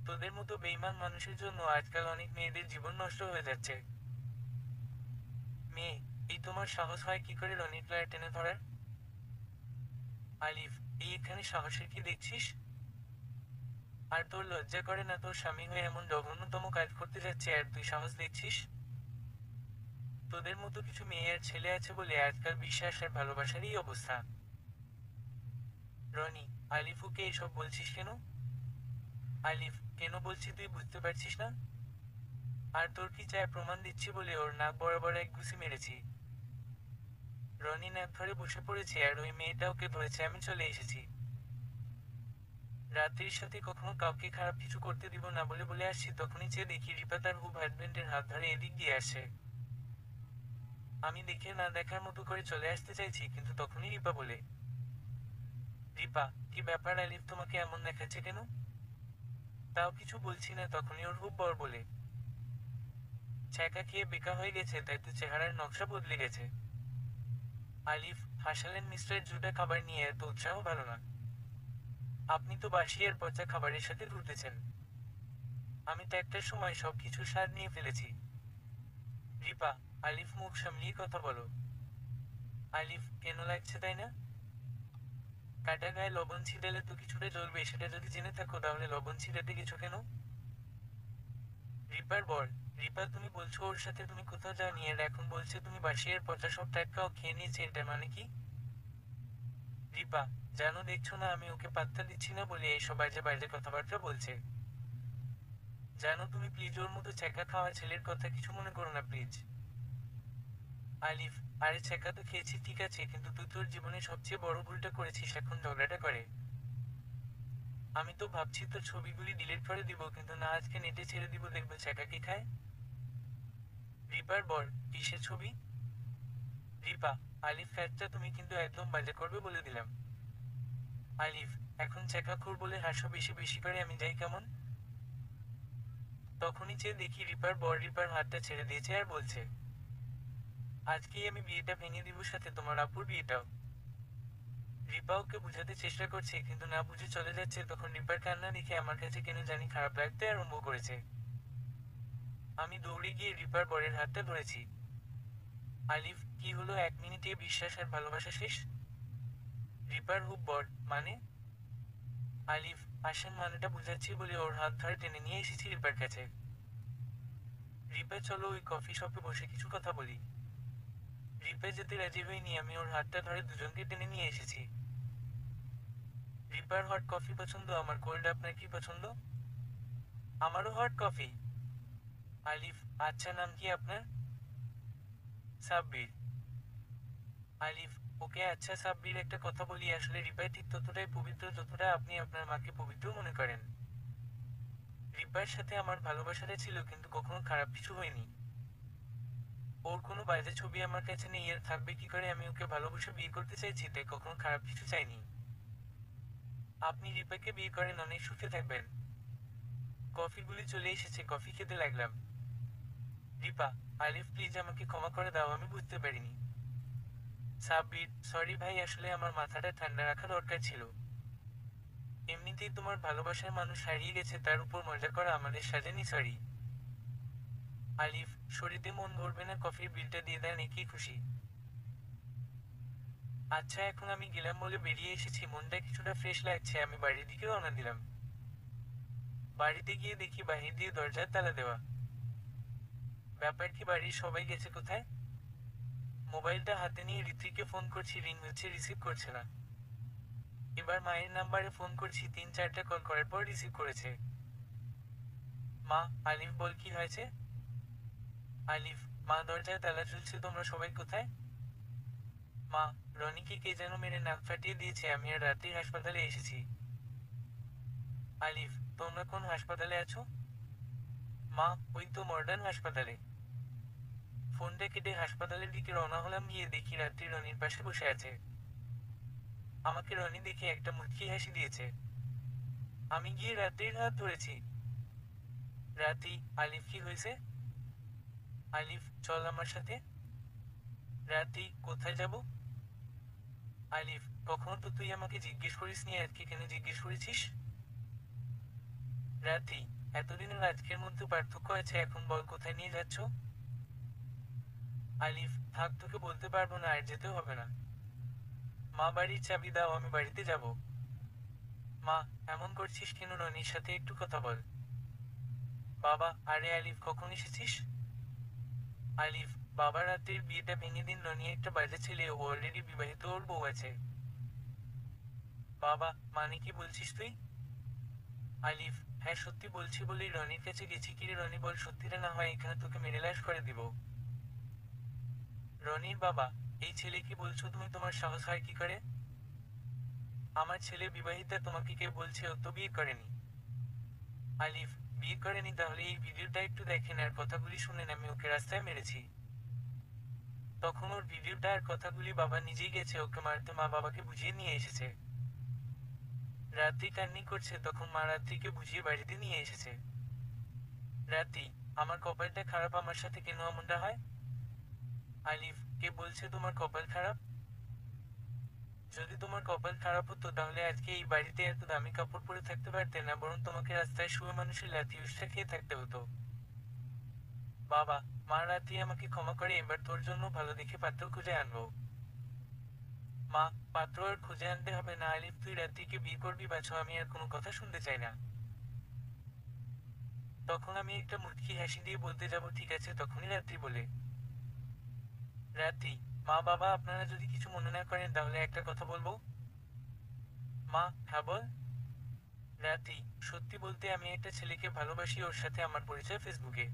তোদের মতো বেইমান মানুষের জন্য আজকাল অনেক মেয়েদের জীবন নষ্ট হয়ে যাচ্ছে। মেয়ে, এই তোমার সাহস হয় কি করে রনির ফ্ল্যাট টেনে ধরার? আলিফ, এই এখানে সাহসের কি দেখছিস? আর তোর লজ্জা করে না তোর স্বামী হয়ে এমন জঘন্যতম কাজ করতে যাচ্ছে আর তুই সাহস দেখছিস? তোদের মতো কিছু মেয়ে আর ছেলে আছে বলে আজকাল বিশ্বাস আর ভালোবাসার এই অবস্থা। রনি, আলিফুকে এসব বলছিস কেন? আলিফ, কেন বলছি তুই বুঝতে পারছিস না? আর তোর কি চায় প্রমাণ দিচ্ছি বলে ওর নাক বরাবর এক ঘুষি মেরেছি। রনি নাক ধরে বসে পড়েছে আর ওই মেয়েটা ওকে ধরেছে, আমি চলে এসেছি। রাত্রির সাথে কখনো কাউকে খারাপ কিছু করতে দিব না বলে বলে আসছি, তখনই চেয়ে দেখি রিপা তার হুব হাজবেন্ডের হাত ধরে এদিক দিয়ে আসে। আমি দেখে না দেখার মতো করে চলে আসতে চাইছি, কিন্তু তখনই রিপা বলে, রিপা, কি ব্যাপার আলিফ তোমাকে এমন দেখাচ্ছে কেন? তাও কিছু বলছি না, তখনই ওর হুব বর বলে, ছ্যাঁকা খেয়ে বেকা হয়ে গেছে তাই তো চেহারার নকশা বদলে গেছে। আলিফ হাসালেন, মিস্টার জুডা খাবার নিয়ে এত উৎসাহ ভালো না। আপনি তো বাসি আর পচা খাবারের সাথে ঘুরতেছেন। আমি তো একটার সময় সবকিছু স্বাদ নিয়ে ফেলেছি। রিপা, আলিফ মুখ সামলিয়ে কথা বলো। আলিফ, কেন লাগছে তাই না? কাটা গায়ে লবণ ছিটালে তো কিছুটা জ্বলবে, সেটা যদি জেনে থাকো তাহলে লবণ ছিটাতে কিছু কেন? রিপার বর, রিপা তুমি বলছো ওর সাথে তুমি কোথাও যাওনি আর এখন বলছে তুমি বাসি আর পচা সব টাটকাও খেয়ে নিয়েছে, এটা মানে কি? রিপা, জানো দেখছো না আমি ওকে পাত্তা দিচ্ছি না বলে এইসব বাজে বাজে কথাবার্তা বলছে। জানো তুমি, প্লিজ ওর মতো ছ্যাঁকা খাওয়া ছেলের কথা কিছু মনে করো না প্লিজ। আলিফ, আরে ছ্যাঁকা তো খেয়েছি ঠিক আছে, কিন্তু তুই তোর জীবনে সবচেয়ে বড় ভুলটা করেছিস এখন ঝগড়াটা করে। আমি তো ভাবছি তোর ছবিগুলি ডিলিট করে দিব, কিন্তু না, আজকে নেটে ছেড়ে দিব, দেখবে ছ্যাঁকা কি খায়। রিপার বর, কিসের ছবি? রিপা, আলিফ ফ্যাটটা তুমি কিন্তু একদম বাজে করবে বলে দিলাম। আলিফ, এখন ছ্যাঁকাখোর বলে হাসো বেশি বেশি করে, আমি যাই কেমন? তখনই চেয়ে দেখি রিপার বর রিপার হাতটা ছেড়ে দিয়েছে আর বলছে, আজকেই আমি বিয়েটা ভেঙে দিব, সাথে তোমার আপুর বিয়েটাও। রিপা ওকে বুঝাতে চেষ্টা করছে কিন্তু না বুঝে চলে যাচ্ছে, তখন রিপার কান্না দেখে আমার কাছে কেন জানি খারাপ লাগতে আরম্ভ করেছে। আমি দৌড়ে গিয়ে রিপার বরের হাতটা ধরেছি। আলিফ, কি হলো, 1 মিনিটে বিশ্বাস আর ভালোবাসা শেষ? রিপার হুব বর, মানে? আলিফ, আসেন মানেটা বুঝাচ্ছি বলে ওর হাত ধরে টেনে নিয়ে এসেছি রিপার কাছে। রিপা, চলো ওই কফি শপে বসে কিছু কথা বলি। রিপা যেতে রাজি হয়নি, আমি ওর হাতটা ধরে দুজনকে টেনে নিয়ে এসেছি। রিপার হট কফি পছন্দ, আমার কোল্ড, আপনার কি পছন্দ? আমারও হট কফি। আলিফ, আচ্ছা নাম কি আপনার? সাব্বির। আলিফ, ওকে আচ্ছা সাব্বির, একটা কথা বলি, আসলে রিপাই ঠিক ততটাই পবিত্র যতটা আপনি আপনার মাকে পবিত্র মনে করেন। রিপার সাথে আমার ভালোবাসাটা ছিল, কিন্তু কখনো খারাপ কিছু হয়নি। ওর কোনো বাজে ছবি আমার কাছে নেই আর থাকবে কি করে, আমি ওকে ভালোবেসে বিয়ে করতে চাইছি, তাই কখনো খারাপ কিছু চাইনি। আপনি রিপাকে বিয়ে করেন, অনেক সুখে থাকবেন। কফিগুলি চলে এসেছে, কফি খেতে লাগলাম। রিপা, আলিফ প্লিজ আমাকে ক্ষমা করে দাও, আমি বুঝতে পারিনি। সাব্বির, সরি ভাই, আসলে আমার মাথাটা ঠান্ডা রাখা দরকার ছিল। এমনিতেই তোমার ভালোবাসার মানুষ হারিয়ে গেছে, তার উপর মজা করা আমাদের সাজেনি, সরি। আলিফ, শরীরে মন ভরবে না, কফির বিলটা দিয়ে দেন, একই খুশি। আচ্ছা এখন আমি গেলাম বলে বেরিয়ে এসেছি, মনটা কিছুটা ফ্রেশ লাগছে, আমি বাড়ির দিকে রওনা দিলাম। বাড়িতে গিয়ে দেখি বাহির দিয়ে দরজার তালা দেওয়া। ব্যাপার কি, বাড়ির সবাই গেছে কোথায়? মোবাইলটা হাতে নিয়ে ঋত্বিককে ফোন করছি, রিং হচ্ছে, রিসিভ করছে না। এবার মায়ের নাম্বারে ফোন করছি, 3-4টা কল করার পর রিসিভ করেছে। মা, আলিফ বল কি হয়েছে? আলিফ, মা দরজায় তালা ঝুলছে, তোমরা সবাই কোথায়? মা, রনিকে কে যেন মেরে নাক ফাটিয়ে দিয়েছে, আমি আর রাতেই হাসপাতালে এসেছি। আলিফ, তোমরা কোন হাসপাতালে আছো? মা, ওই তো মডার্ন হাসপাতালে। ফোনটা কেটে হাসপাতালের দিকে রওনা হলাম, গিয়ে দেখি রাত্রি রনির পাশে বসে আছে। আমাকে রনি দেখে একটা মুচকি হাসি দিয়েছে। আমি গিয়ে রাত্রির হাত ধরেছি। রাতি, আলিফ কি হয়েছে? আলিফ, চল আমার সাথে। রাতি, কোথায় যাব? আলিফ, কখনো তো তুই আমাকে জিজ্ঞেস করিসনি, আজকে কেন জিজ্ঞেস করেছিস? রাতি, এতদিনের আজকের মধ্যে পার্থক্য আছে, এখন বল কোথায় নিয়ে যাচ্ছ? আলিফ, থাক, তোকে বলতে পারবো না, আর যেতেও হবে না। মা, বাড়ির চাবি দাও, আমি বাড়িতে যাব। মা, এমন করছিস কেন? রনির সাথে একটু কথা বল। বাবা, আরে আলিফ, কখন এসেছিস? আলিফ, বাবা, রাতের বিয়েটা ভেঙে দিন, রনি একটা বাজে ছেলে, ও অলরেডি বিবাহিত, ওর বউ আছে। বাবা, মানে কি বলছিস তুই? আলিফ, হ্যাঁ সত্যি বলছি বলেই রনির কাছে গেছি। কিরে রনি, বল সত্যিটা, না হয় এখানে তোকে মেরে লাশ করে দিব। রনির বাবা, এই ছেলে কি বলছো তুমি? তোমার সাহস হয় কি করে? আমার ছেলে বিবাহিতা, তোমাকে কে বলছে? ও তো বিয়ে করেনি। আলিফ, বিয়ে করেনি? তাহলে এই ভিডিওটা একটু দেখেন আর কথাগুলি শুনেন, আমি ওকে রাস্তায় মেরেছি। তখন ওর ভিডিওটা আর কথাগুলি বাবা নিজেই গেছে ওকে মারতে, মা বাবাকে বুঝিয়ে নিয়ে এসেছে। রাত্রি কান্নি করছে, তখন মা রাত্রিকে বুঝিয়ে বাড়িতে নিয়ে এসেছে। রাত্রি, আমার কপালটা খারাপ, আমার সাথে কেন এমনটা হয়? আলিফ, কে বলছে তোমার কপাল খারাপ? যদি তোমার কপাল খারাপ হতো তাহলে আজকে এই বাড়িতে এত দামি কাপড় পরে থাকতে পারতে না, বরং তোমাকে রাস্তায় শুয়ে মানুষের লাথি উষ্টা খেয়ে থাকতে হতো। বাবা, মা, রাত্রি আমাকে ক্ষমা করে, এবার তোর জন্য ভালো দেখে পাত্র খুঁজে আনবো। মা, পাত্র আর খুঁজে আনতে হবে না। আলিফ, তুই রাত্রিকে বিয়ে করবি বাছো, আমি আর কোনো কথা শুনতে চাই না। তখন আমি একটা মুচকি হাসি দিয়ে বলতে যাব ঠিক আছে, তখনই রাত্রি বলে, রাত্রি, মা, বাবা, আপনারা যদি কিছু মনে না করেন তাহলে একটা কথা বলবো। মা, হ্যাঁ বল। রাত্রি, সত্যি বলতে আমি একটা ছেলেকে ভালোবাসি, ওর সাথে আমার পরিচয় ফেসবুকে।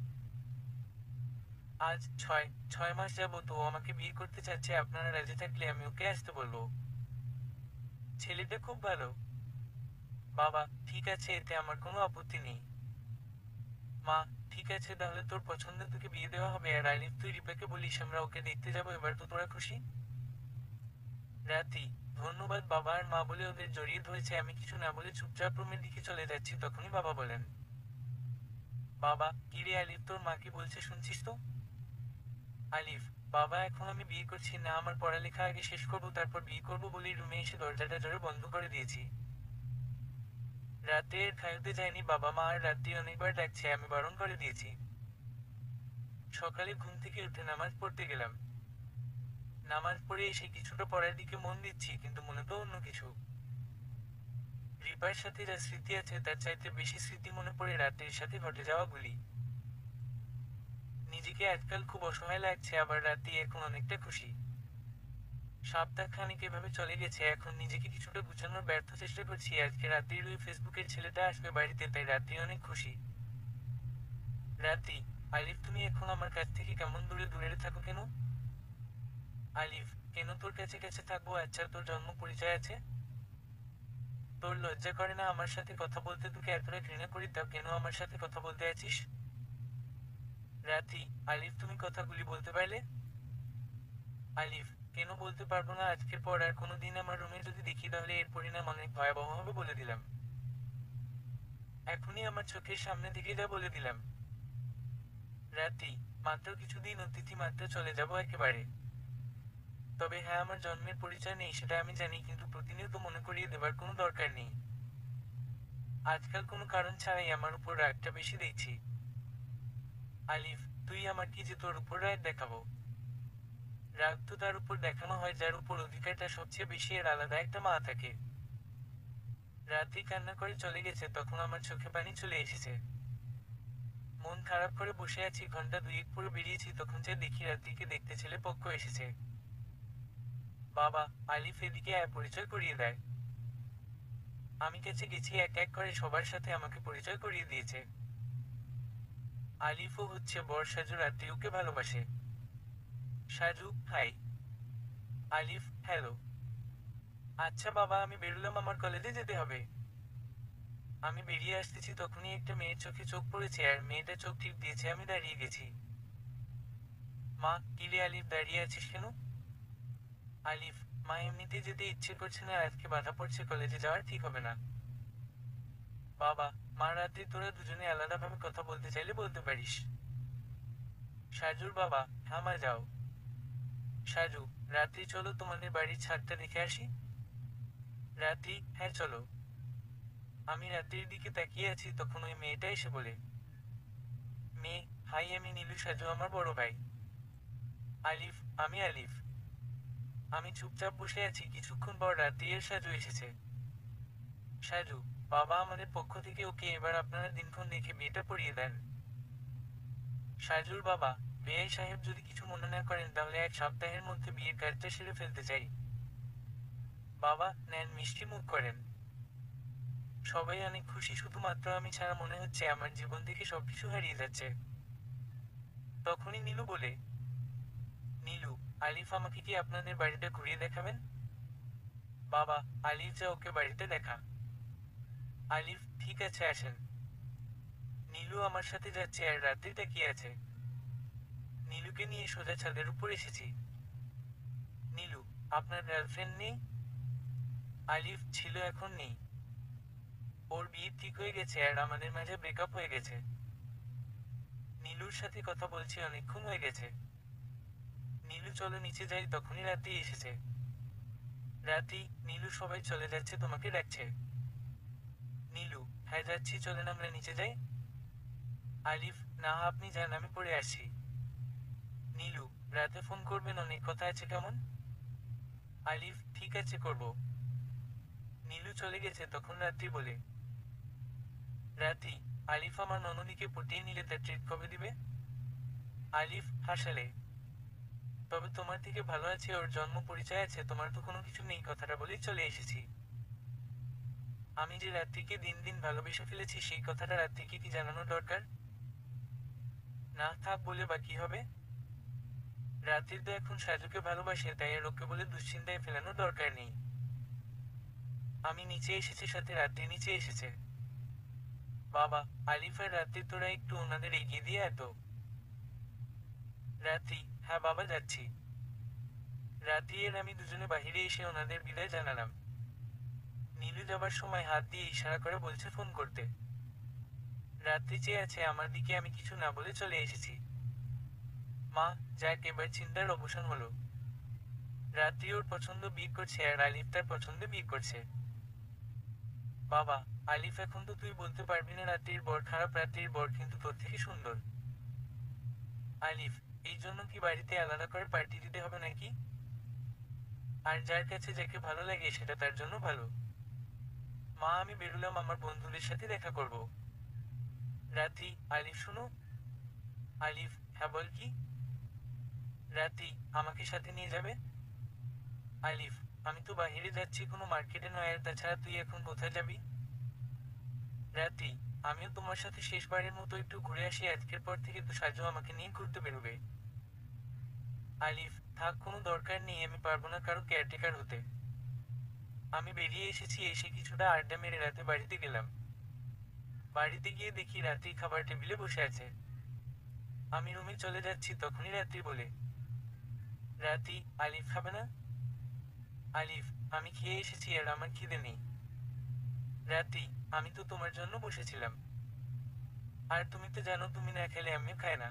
আজ ছয় ছয় মাস যাবত ও আমাকে বিয়ে করতে চাচ্ছে, আপনারা রাজি থাকলে আমি ওকে আসতে বলবো। ছেলেটা খুব ভালো। বাবা, ঠিক আছে, এতে আমার কোনো আপত্তি নেই। মা, ঠিক আছে, তাহলে তোর পছন্দের তোকে বিয়ে দেওয়া হবে। আর আলিফ, তুই রিপাকে বলিস আমরা ওকে দেখতে যাবো, এবার তো তোরা খুশি? রাতি, ধন্যবাদ বাবা আর মা, বলে ওদের জড়িয়ে ধরেছে। আমি কিছু না বলে চুপচাপ রুমের দিকে চলে যাচ্ছি, তখনই বাবা বলেন, বাবা, কি রে আলিফ, তোর মা কি বলছে শুনছিস তো? আলিফ, বাবা, এখন আমি বিয়ে করছি না, আমার পড়ালেখা আগে শেষ করবো, তারপর বিয়ে করবো বলেই রুমে এসে দরজাটা জোরে বন্ধ করে দিয়েছি। রাতে এর খাইতে যায়নি বাবা, মা আর রাত্রি অনেকবার ডাকছে, আমি বারণ করে দিয়েছি। সকালে ঘুম থেকে উঠে নামাজ পড়তে গেলাম। নামাজ পড়ে এসে কিছুটা পড়ার দিকে মন দিচ্ছি, কিন্তু মনে তো অন্য কিছু। রিপার সাথে যা স্মৃতি আছে তার চাইতে বেশি স্মৃতি মনে পড়ে রাত্রির সাথে ঘটে যাওয়াগুলি। নিজেকে আজকাল খুব অসহায় লাগছে, আবার রাত্রি এখন অনেকটা খুশি। সপ্তাহ খানিক এভাবে চলে গেছে, এখন নিজেকে কিছুটা গুছানোর ব্যর্থ চেষ্টা করছি। আজকে রাত্রির ওই ফেসবুকের ছেলেটা আসবে বাড়িতে, তাই রাত্রি অনেক খুশি। রাত্রি, আলিফ, তুমি এখন আমার কাছ থেকে কেমন দূরে দূরে থাকো কেন? আলিফ, কেন তোর কাছে কাছে থাকবো? আচ্ছা, তোর জন্ম পরিচয় আছে? তোর লজ্জা করে না আমার সাথে কথা বলতে? তোকে এতটা ঘৃণা করি, তাও কেন আমার সাথে কথা বলতে আছিস? রাতি, আলিফ, তুমি কথাগুলি বলতে পারলে? আলিফ, কেন বলতে পারবো না? আজকের পর আর কোনোদিন আমার রুমে যদি দেখি তাহলে এর পরিণাম অনেক ভয়াবহ হবে, বলে দিলাম। এখনই আমার চোখের সামনে থেকে যা, বলে দিলাম। রাতি, মাত্র কিছুদিন অতিথি মাত্র চলে যাব একেবারে। তবে হ্যাঁ, আমার জন্মের পরিচয় নেই সেটা আমি জানি, কিন্তু প্রতিনিয়ত মনে করিয়ে দেবার কোনো দরকার নেই। আজকাল কোনো কারণ ছাড়াই আমার উপর রাগটা বেশি দেখছি। আলিফ, তুই আমার কি যে তোর উপর রাগ দেখাবো? রাগ তো তার উপর দেখানো হয় যার উপর অধিকারটা সবচেয়ে বেশি, এর আলাদা একটা মা থাকে। রাত্রি কান্না করে চলে গেছে, তখন আমার চোখে পানি চলে এসেছে। মন খারাপ করে বসে আছি, ঘন্টা দুয়েক পরে বেরিয়েছি, তখন যে দেখি রাত্রিকে দেখতে ছেলে পক্ষ এসেছে। বাবা, আলিফ এদিকে আয়, পরিচয় করিয়ে দেয়। আমি কাছে গেছি, এক এক করে সবার সাথে আমাকে পরিচয় করিয়ে দিয়েছে। আলিফও হচ্ছে বর সাজু, রাত্রি ওকে ভালোবাসে। সাজু, হাই। আলিফ, হ্যালো। আচ্ছা বাবা, আমি বেরোলাম, আমার কলেজে যেতে হবে। আমি বেরিয়ে আসতেছি তখনই একটা মেয়ের চোখে চোখ পড়েছে আর মেয়েটা চোখ টিপ দিয়েছে, আমি দাঁড়িয়ে গেছি। মা, কিরে আলিফ, দাঁড়িয়ে আছিস কেন? আলিফ, মা এমনিতে যেতে ইচ্ছে করছে না, আজকে বাধা পড়ছে, কলেজে যাওয়ার ঠিক হবে না। বাবা, মা রাতে তোরা দুজনে আলাদাভাবে কথা বলতে চাইলে বলতে পারিস। সাজুর বাবা, হ্যাঁ মা যাও। সাজু, রাত্রি চলো তোমাদের বাড়ির ছাদটা দেখে আসি। রাত্রি, হ্যাঁ চলো। আমি রাত্রির দিকে তাকিয়ে আছি, তখন ওই মেয়েটা এসে বলে, মেয়ে, হাই, আমি নীলু, সাজু আমার বড় ভাই। আলিফ, আমি আলিফ। আমি চুপচাপ বসে আছি, কিছুক্ষণ পর রাত্রি এর সাজু এসেছে। সাজু, বাবা, আমাদের পক্ষ থেকে ওকে এবার আপনারা দিনক্ষণ দেখে বিয়েটা পড়িয়ে দেন। সাজুর বাবা, বেআই সাহেব যদি কিছু মনে না করেন তাহলে 1 সপ্তাহের মধ্যে বিয়ের কাজটা সেরে ফেলতে চাই। বাবা, নেন, মিষ্টি মুখ করেন। সবাই অনেক খুশি, শুধুমাত্র আমি ছাড়া। মনে হচ্ছে আমার জীবন থেকে সবকিছু হারিয়ে যাচ্ছে। তখনই নীলু বলে, নীলু, আলিফ আমাকে কি আপনাদের বাড়িটা ঘুরিয়ে দেখাবেন? বাবা, আলিফ, যা ওকে বাড়িতে দেখা। আলিফ, ঠিক আছে, আসেন। নীলু আমার সাথে যাচ্ছে আর রাত্রি তাকিয়ে আছে। নীলুকে নিয়ে সোজা ছাদের উপর এসেছি। নীলু, আপনার গার্লফ্রেন্ড নেই? আলিফ, ছিল, এখন নেই। ওর বিয়ে ঠিক হয়ে গেছে আর আমাদের মাঝে ব্রেকআপ হয়ে গেছে। নীলুর সাথে কথা বলছি অনেকক্ষণ হয়ে গেছে। নীলু, চলো নিচে যাই, তখনই রাত্রি এসেছে। রাত্রি, নীলু, সবাই চলে যাচ্ছে, তোমাকে ডাকছে। নীলু, হ্যাঁ যাচ্ছি, চলেন আমরা নিচে যাই। আলিফ, না আপনি যান, আমি পড়ে আসছি। নীলু, রাতে ফোন করবেন, অনেক কথা আছে, কেমন? আলিফ, ঠিক আছে, করব। নীলু চলে গেছে, তখন রাত্রি বলে, রাত্রি, আলিফ আমার ননদীকে পটিয়ে নিলে তার ট্রিট কবে দিবে? আলিফ হাসালে, তবে তোমার থেকে ভালো আছে, ওর জন্ম পরিচয় আছে, তোমার তো কোনো কিছু নেই, কথাটা বলেই চলে এসেছি। আমি যে রাত্রিকে দিন দিন ভালোবেসে ফেলেছি, সেই কথাটা রাত্রিকে কি জানানো দরকার? না, থাক বলে বা কি হবে? রাত্রির তো এখন সাজুকে ভালোবাসে, তাই আর ওকে বলে দুশ্চিন্তায় ফেলানোর দরকার নেই। আমি নিচে এসেছি, সাথে রাত্রি নিচে এসেছে। বাবা, আলিফ আর রাত্রি, তোরা একটু ওনাদের এগিয়ে দিয়ে এত। রাত্রি, হ্যাঁ বাবা, যাচ্ছি। রাত্রি আর আমি দুজনে বাহিরে এসে ওনাদের বিদায় জানালাম। নীলু যাবার সময় হাত দিয়ে ইশারা করে বলছে ফোন করতে। রাত্রি চেয়ে আছে আমার দিকে, আমি কিছু না বলে চলে এসেছি। মা, যাক, এবার চিন্তার অবসান হলো। রাত্রি ওর পছন্দ বিয়ে করছে আর আলিফ তার পছন্দে বিয়ে করছে। বাবা, আলিফ, এখন তো তুই বলতে পারবি না রাত্রির বর খারাপ, রাত্রির বর কিন্তু তোর থেকে সুন্দর। আলিফ, এই জন্য কি বাড়িতে আলাদা করে পার্টি দিতে হবে নাকি? আর যার কাছে যাকে ভালো লাগে সেটা তার জন্য ভালো। মা, আমি বেরোলাম, আমার বন্ধুদের সাথে দেখা করব। রাত্রি, আলিফ শোনো। আলিফ, হ্যাঁ বল, কি? রাত্রি, আমাকে সাথে নিয়ে যাবে? আলিফ, আমি তো বাইরে যাচ্ছি, কোনো মার্কেটে নয়, আর তাছাড়া তুই এখন কোথায় যাবি? রাত্রি, আমিও তোমার সাথে শেষবারের মতো একটু ঘুরে আসি, আজকের পর থেকে তো সাজু আমাকে নিয়ে ঘুরতে বেরোবে। আলিফ, থাক, কোনো দরকার নেই, আমি পারবো না কারো কেয়ারটেকার হতে। আমি বেরিয়ে এসেছি, এসে কিছুটা আড্ডা মেরে রাতে বাড়িতে গেলাম। বাড়িতে গিয়ে দেখি রাত্রি খাবার টেবিলে বসে আছে। আমি রুমে চলে যাচ্ছি, তখনই রাত্রি বলে, রাত্রি, আলিফ খাবে না? আলিফ, আমি খেয়ে এসেছি আর আমার খিদে নেই। রাত্রি, আমি তো তোমার জন্য বসেছিলাম। আর তুমি তো জানো তুমি না খেলে আমিও খাই না।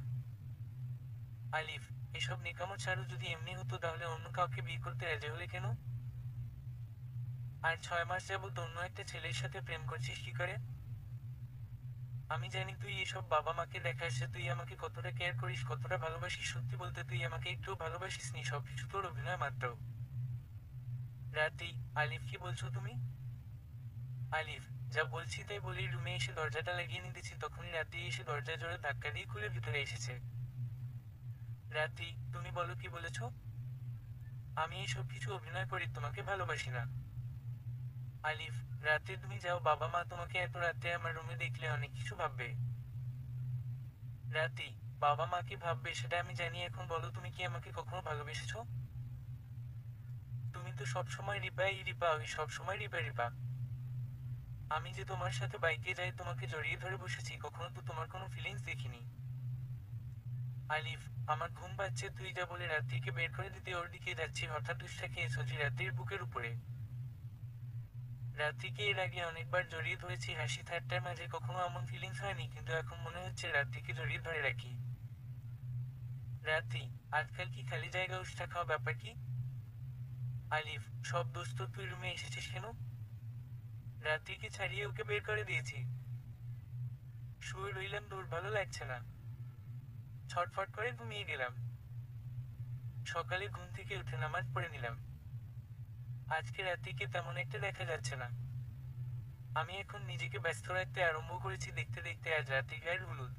আলিফ, এসব নিকামো ছাড়ো, যদি এমনি হতো তাহলে অন্য কাউকে বিয়ে করতে রাজি হলে কেন? আর 6 মাস যাবত অন্য একটা ছেলের সাথে প্রেম করছিস কি করে? আমি জানি তুই এসব বাবা মাকে দেখাস যে তুই আমাকে কতটা কেয়ার করিস, কতটা ভালোবাসিস, সত্যি বলতে তুই আমাকে একটু ভালোবাসিস নি, সবকিছু তোর অভিনয় মাত্র। রাত্রি, আলিফ, কি বলছো তুমি? আলিফ, যা বলছি তাই বলি, রুমে এসে দরজাটা লাগিয়ে নিতেছি, তখনই রাত্রি এসে দরজায় জোরে ধাক্কা দিয়ে খুলে ভিতরে এসেছে। রাত্রি, তুমি বলো, কি বলেছো? আমি এসব কিছু অভিনয় করি, তোমাকে ভালোবাসি না। আলিফ, রাতে তুমি যাও, বাবা মা তোমাকে এত রাতে আমার রুমে দেখলে অনেক কিছু ভাববে। রাতি, বাবা মা কি ভাববে সেটা আমি জানি, এখন বলো তুমি কি আমাকে কখনো ভালোবেসেছো? তুমি তো সবসময় রিপা ওই সবসময় রিপা। আমি যে তোমার সাথে বাইকে যাই তোমাকে জড়িয়ে ধরে বসেছি কখনো তো তোমার কোনো ফিলিংস দেখিনি। আলিফ, আমার ঘুম পাচ্ছে তুই যা বলে রাত্রিকে বের করে দিতে ওর দিকে যাচ্ছি হঠাৎ উষ্টা খেয়ে সোজি রাত্রির বুকের উপরে। রাত্রিকে এর আগে অনেকবার জড়িয়ে ধরেছি হাসি ঠাট্টার মাঝে কখনো এমন ফিলিংস হয়নি কিন্তু এখন মনে হচ্ছে রাত্রিকে জড়িয়ে ধরে রাখি। রাত্রি, আজকাল কি খালি জায়গা উষ্টা খাওয়া ব্যাপার কি? আলিফ, সব দোস্ত তুই রুমে এসেছিস কেন? রাত্রিকে ছাড়িয়ে ওকে বের করে দিয়েছি। শুয়ে রইলাম দূর ভালো লাগছে না। ছটফট করে ঘুমিয়ে গেলাম। সকালে ঘুম থেকে উঠে নামাজ পড়ে নিলাম। আজকে রাত্রিকে তেমন একটা দেখা যাচ্ছে না। আমি এখন নিজেকে ব্যস্ত রাখতে আরম্ভ করেছি দেখতে দেখতে আজ রাত্রি গায়ের হলুদ।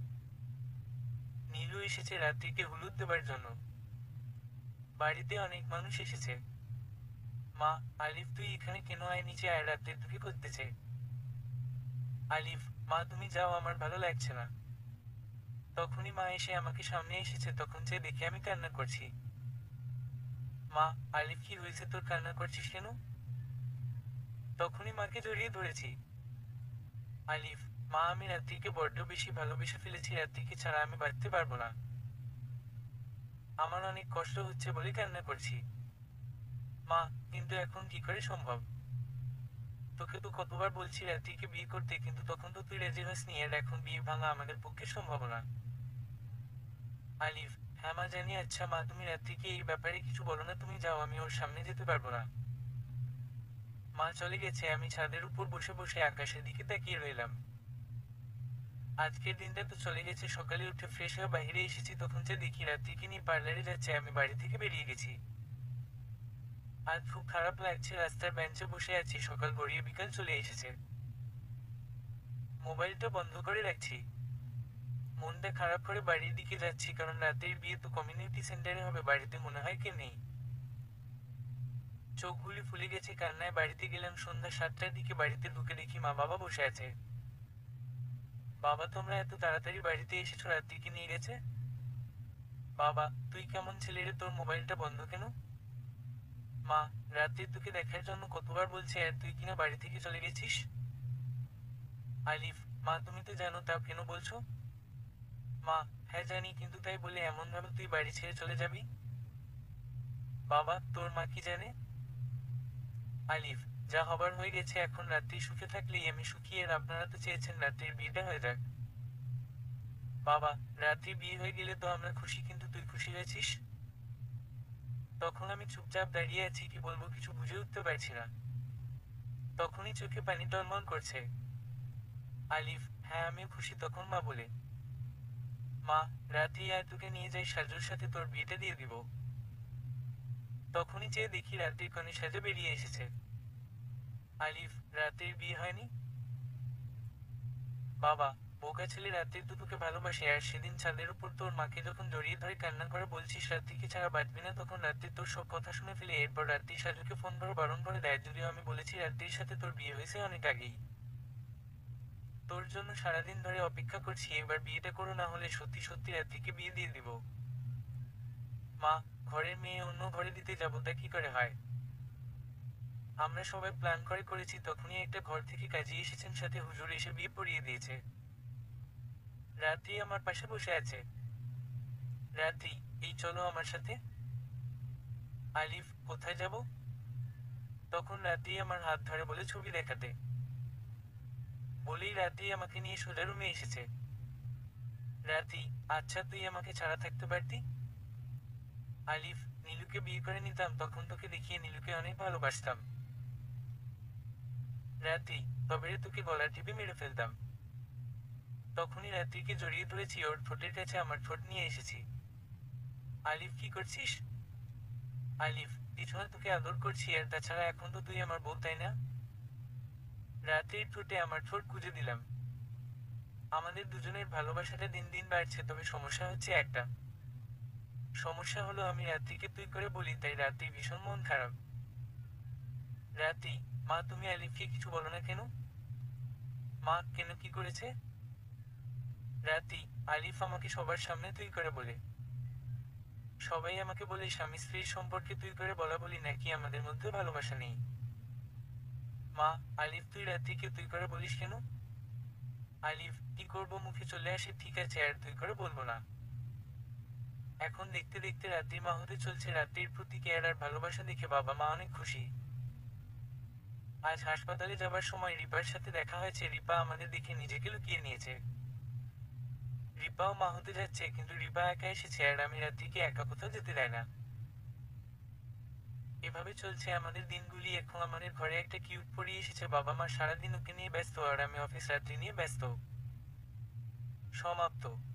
নীলু এসেছে রাত্রিকে হলুদ দেবার জন্য। বাড়িতে অনেক মানুষ এসেছে। মা, আলিফ তুই এখানে কেন আয় নিচে আয় রাত্রে তুই করতেছে। আলিফ, মা তুমি যাও আমার ভালো লাগছে না। তখনই মা এসে আমাকে সামনে এসেছে তখন যে দেখে আমি কান্না করছি। মা, আলিফ কি হয়েছে তোর কান্না করছিস কেন? তখনই মাকে জড়িয়ে ধরেছি। আলিফ, মা আমি রাত্রিকে বড্ড বেশি ভালোবেসে ফেলেছি রাত্রিকে ছাড়া আমি বাঁচতে পারবো না। আমার অনেক কষ্ট হচ্ছে বলে কান্না করছি। মা, কিন্তু এখন কি করে সম্ভব? তোকে তো কতবার বলছি রাত্রিকে বিয়ে করতে কিন্তু তখন তো তুই রাজি হসনি আর এখন বিয়ে ভাঙা আমাদের পক্ষে সম্ভব না। আলিফ, হ্যাঁ মা জানি। আচ্ছা মা তুমি রাত্রিকে এই ব্যাপারে কিছু বলো না তুমি যাও আমি ওর সামনে যেতে পারবো না। মা চলে গেছে আমি ছাদের উপর বসে বসে আকাশের দিকে তাকিয়ে রইলাম। আজকের দিনটা তো চলে গেছে সকালে উঠে ফ্রেশ হয়ে বাইরে এসেছি তখন যে দেখি রাত্রিকে নিয়ে পার্লারে যাচ্ছে আমি বাড়ি থেকে বেরিয়ে গেছি। আজ খুব খারাপ লাগছে রাস্তার বেঞ্চে বসে আছি সকাল গড়িয়ে বিকাল চলে এসেছে। মোবাইলটা বন্ধ করে রাখছি। মনটা খারাপ করে বাড়ির দিকে যাচ্ছি কারণ রাতের বিয়ে তো কমিউনিটি সেন্টারে হবে বাড়িতে মনে হয় কেউ নেই। চোখগুলি ফুলে গেছে কান্নায় বাড়িতে গেলাম সন্ধ্যা 7টার দিকে বাড়িতে ঢুকে দেখি মা বাবা বসে আছে। বাবা তোমরা এত তাড়াতাড়ি বাড়িতে এসেছো রাত্রিকে নিয়ে গেছে? বাবা, তুই কেমন ছেলে রে তোর মোবাইলটা বন্ধ কেন? মা, রাত্রির তোকে দেখার জন্য কতবার বলছে আর তুই কিনা বাড়ি থেকে চলে গেছিস। আলিফ, মা তুমি তো জানো তা কেন বলছো? মা, হ্যাঁ জানি কিন্তু তাই বলে এমন ভাবে তুই বাড়ি ছেড়ে চলে যাবি? বাবা, তোর মা কি জানে? আলিফ, যা হবার হয়ে গেছে এখন রাত্রি সুখে থাকলেই আমি সুখী আর আপনারা তো চেয়েছেন রাত্রির বিয়েটা হয়ে যাক। বাবা, রাত্রি বিয়ে হয়ে গেলে তো আমরা খুশি কিন্তু তুই খুশি হয়েছিস? তখন আমি চুপচাপ দাঁড়িয়ে আছি কি বলবো কিছু বুঝে উঠতে পারছি না। তখনই চোখে পানি টলমল করছে। আলিফ, হ্যাঁ আমিও খুশি তখন মা বলে। মা, রাত্রি আয় তোকে নিয়ে যাই সাজুর সাথে তোর বিয়েটা দিয়ে দিব। তখনই চেয়ে দেখি রাত্রির কনে সাজে বেরিয়ে এসেছে। আলিফ, রাত্রির বিয়ে হয়নি? বাবা, বোকা ছেলে রাত্রির তো তোকে ভালোবাসে আর সেদিন ছাদের উপর তোর মাকে যখন জড়িয়ে ধরে কান্না করে বলছিস রাত্রিকে ছাড়া বাঁচবি না তখন রাত্রির তোর সব কথা শুনে ফেলে এরপর রাত্রি সাজুকে ফোন করে বারণ করে দেয় যদিও আমি বলেছি রাত্রির সাথে তোর বিয়ে হয়েছে অনেক আগেই। তোর জন্য সারাদিন ধরে অপেক্ষা করছি এবার বিয়েটা করো না হলে সত্যি সত্যি রাত্রিকে বিয়ে দিয়ে দিব। মা, ঘরের মেয়ে অন্য ঘরে দিতে যাবো তা কি করে হয়? আমরা সবাই প্ল্যান করে করেছি তখনই একটা ঘর থেকে কাজী এসেছেন সাথে হুজুর এসে বিয়ে পড়িয়ে দিয়েছে। রাত্রি আমার পাশে বসে আছে। রাত্রি, এই চলো আমার সাথে। আলিফ, কোথায় যাব? তখন রাত্রি আমার হাত ধরে বলে ছবি দেখাতে। বলেই রাত্রি আমাকে নিয়ে সোজা রুমে এসেছে। রাত্রি, আচ্ছা তুই আমাকে ছাড়া থাকতে পারতি? আলিফ, নীলুকে বিয়ে করে নিতাম তখন তোকে দেখিয়ে নীলুকে অনেক ভালোবাসতাম। রাত্রি, তবে রে তোকে গলা টিপে মেরে ফেলতাম। তখনই রাত্রিকে জড়িয়ে ধরেছি ওর ঠোঁটের কাছে আমার ঠোঁট নিয়ে এসেছি। আলিফ কি করছিস? আলিফ, পিছনে তোকে আদর করছি আর তাছাড়া এখন তো তুই আমার বউ তাই না? রাত্রির ঠোঁটে আমার ঠোঁট গুঁজে দিলাম। আমাদের দুজনের ভালোবাসাটা দিন দিন বাড়ছে তবে সমস্যা হচ্ছে একটা। সমস্যা হলো আমি রাত্রিকে তুই করে বলি তাই রাত্রি ভীষণ মন খারাপ। রাত্রি, মা তুমি আলিফকে কিছু বলো না কেন? মা, কেন কি করেছে? রাত্রি, আলিফ আমাকে সবার সামনে তুই করে বলে। সবাই আমাকে বলে স্বামী স্ত্রীর সম্পর্কে তুই করে বলা বলি নাকি আমাদের মধ্যে ভালোবাসা নেই। মা, আলিফ তুই রাত্রিকে তুই করে বলিস কেন? আলিফ, কি করবো, মুখে চলে আসে, ঠিক আছে আর তুই করে বলবো না। এখন দেখতে দেখতে রাত্রির মা হতে চলছে। রাত্রির প্রতি কেয়ার আর ভালোবাসা দেখে বাবা মা অনেক খুশি। আজ হাসপাতালে যাবার সময় রিপার সাথে দেখা হয়েছে। রিপা আমাদের দেখে নিজেকে লুকিয়ে নিয়েছে। রিপাও মা হতে যাচ্ছে, কিন্তু রিপা একা এসেছে আর আমি রাত্রিকে একা কোথাও যেতে দেয় না। এভাবে চলছে আমাদের দিনগুলি। এখন আমাদের ঘরে একটা কিউট পরি এসেছে। বাবা মা সারাদিন ওকে নিয়ে ব্যস্ত আর আমি অফিস রাত্রি নিয়ে ব্যস্ত। সমাপ্ত।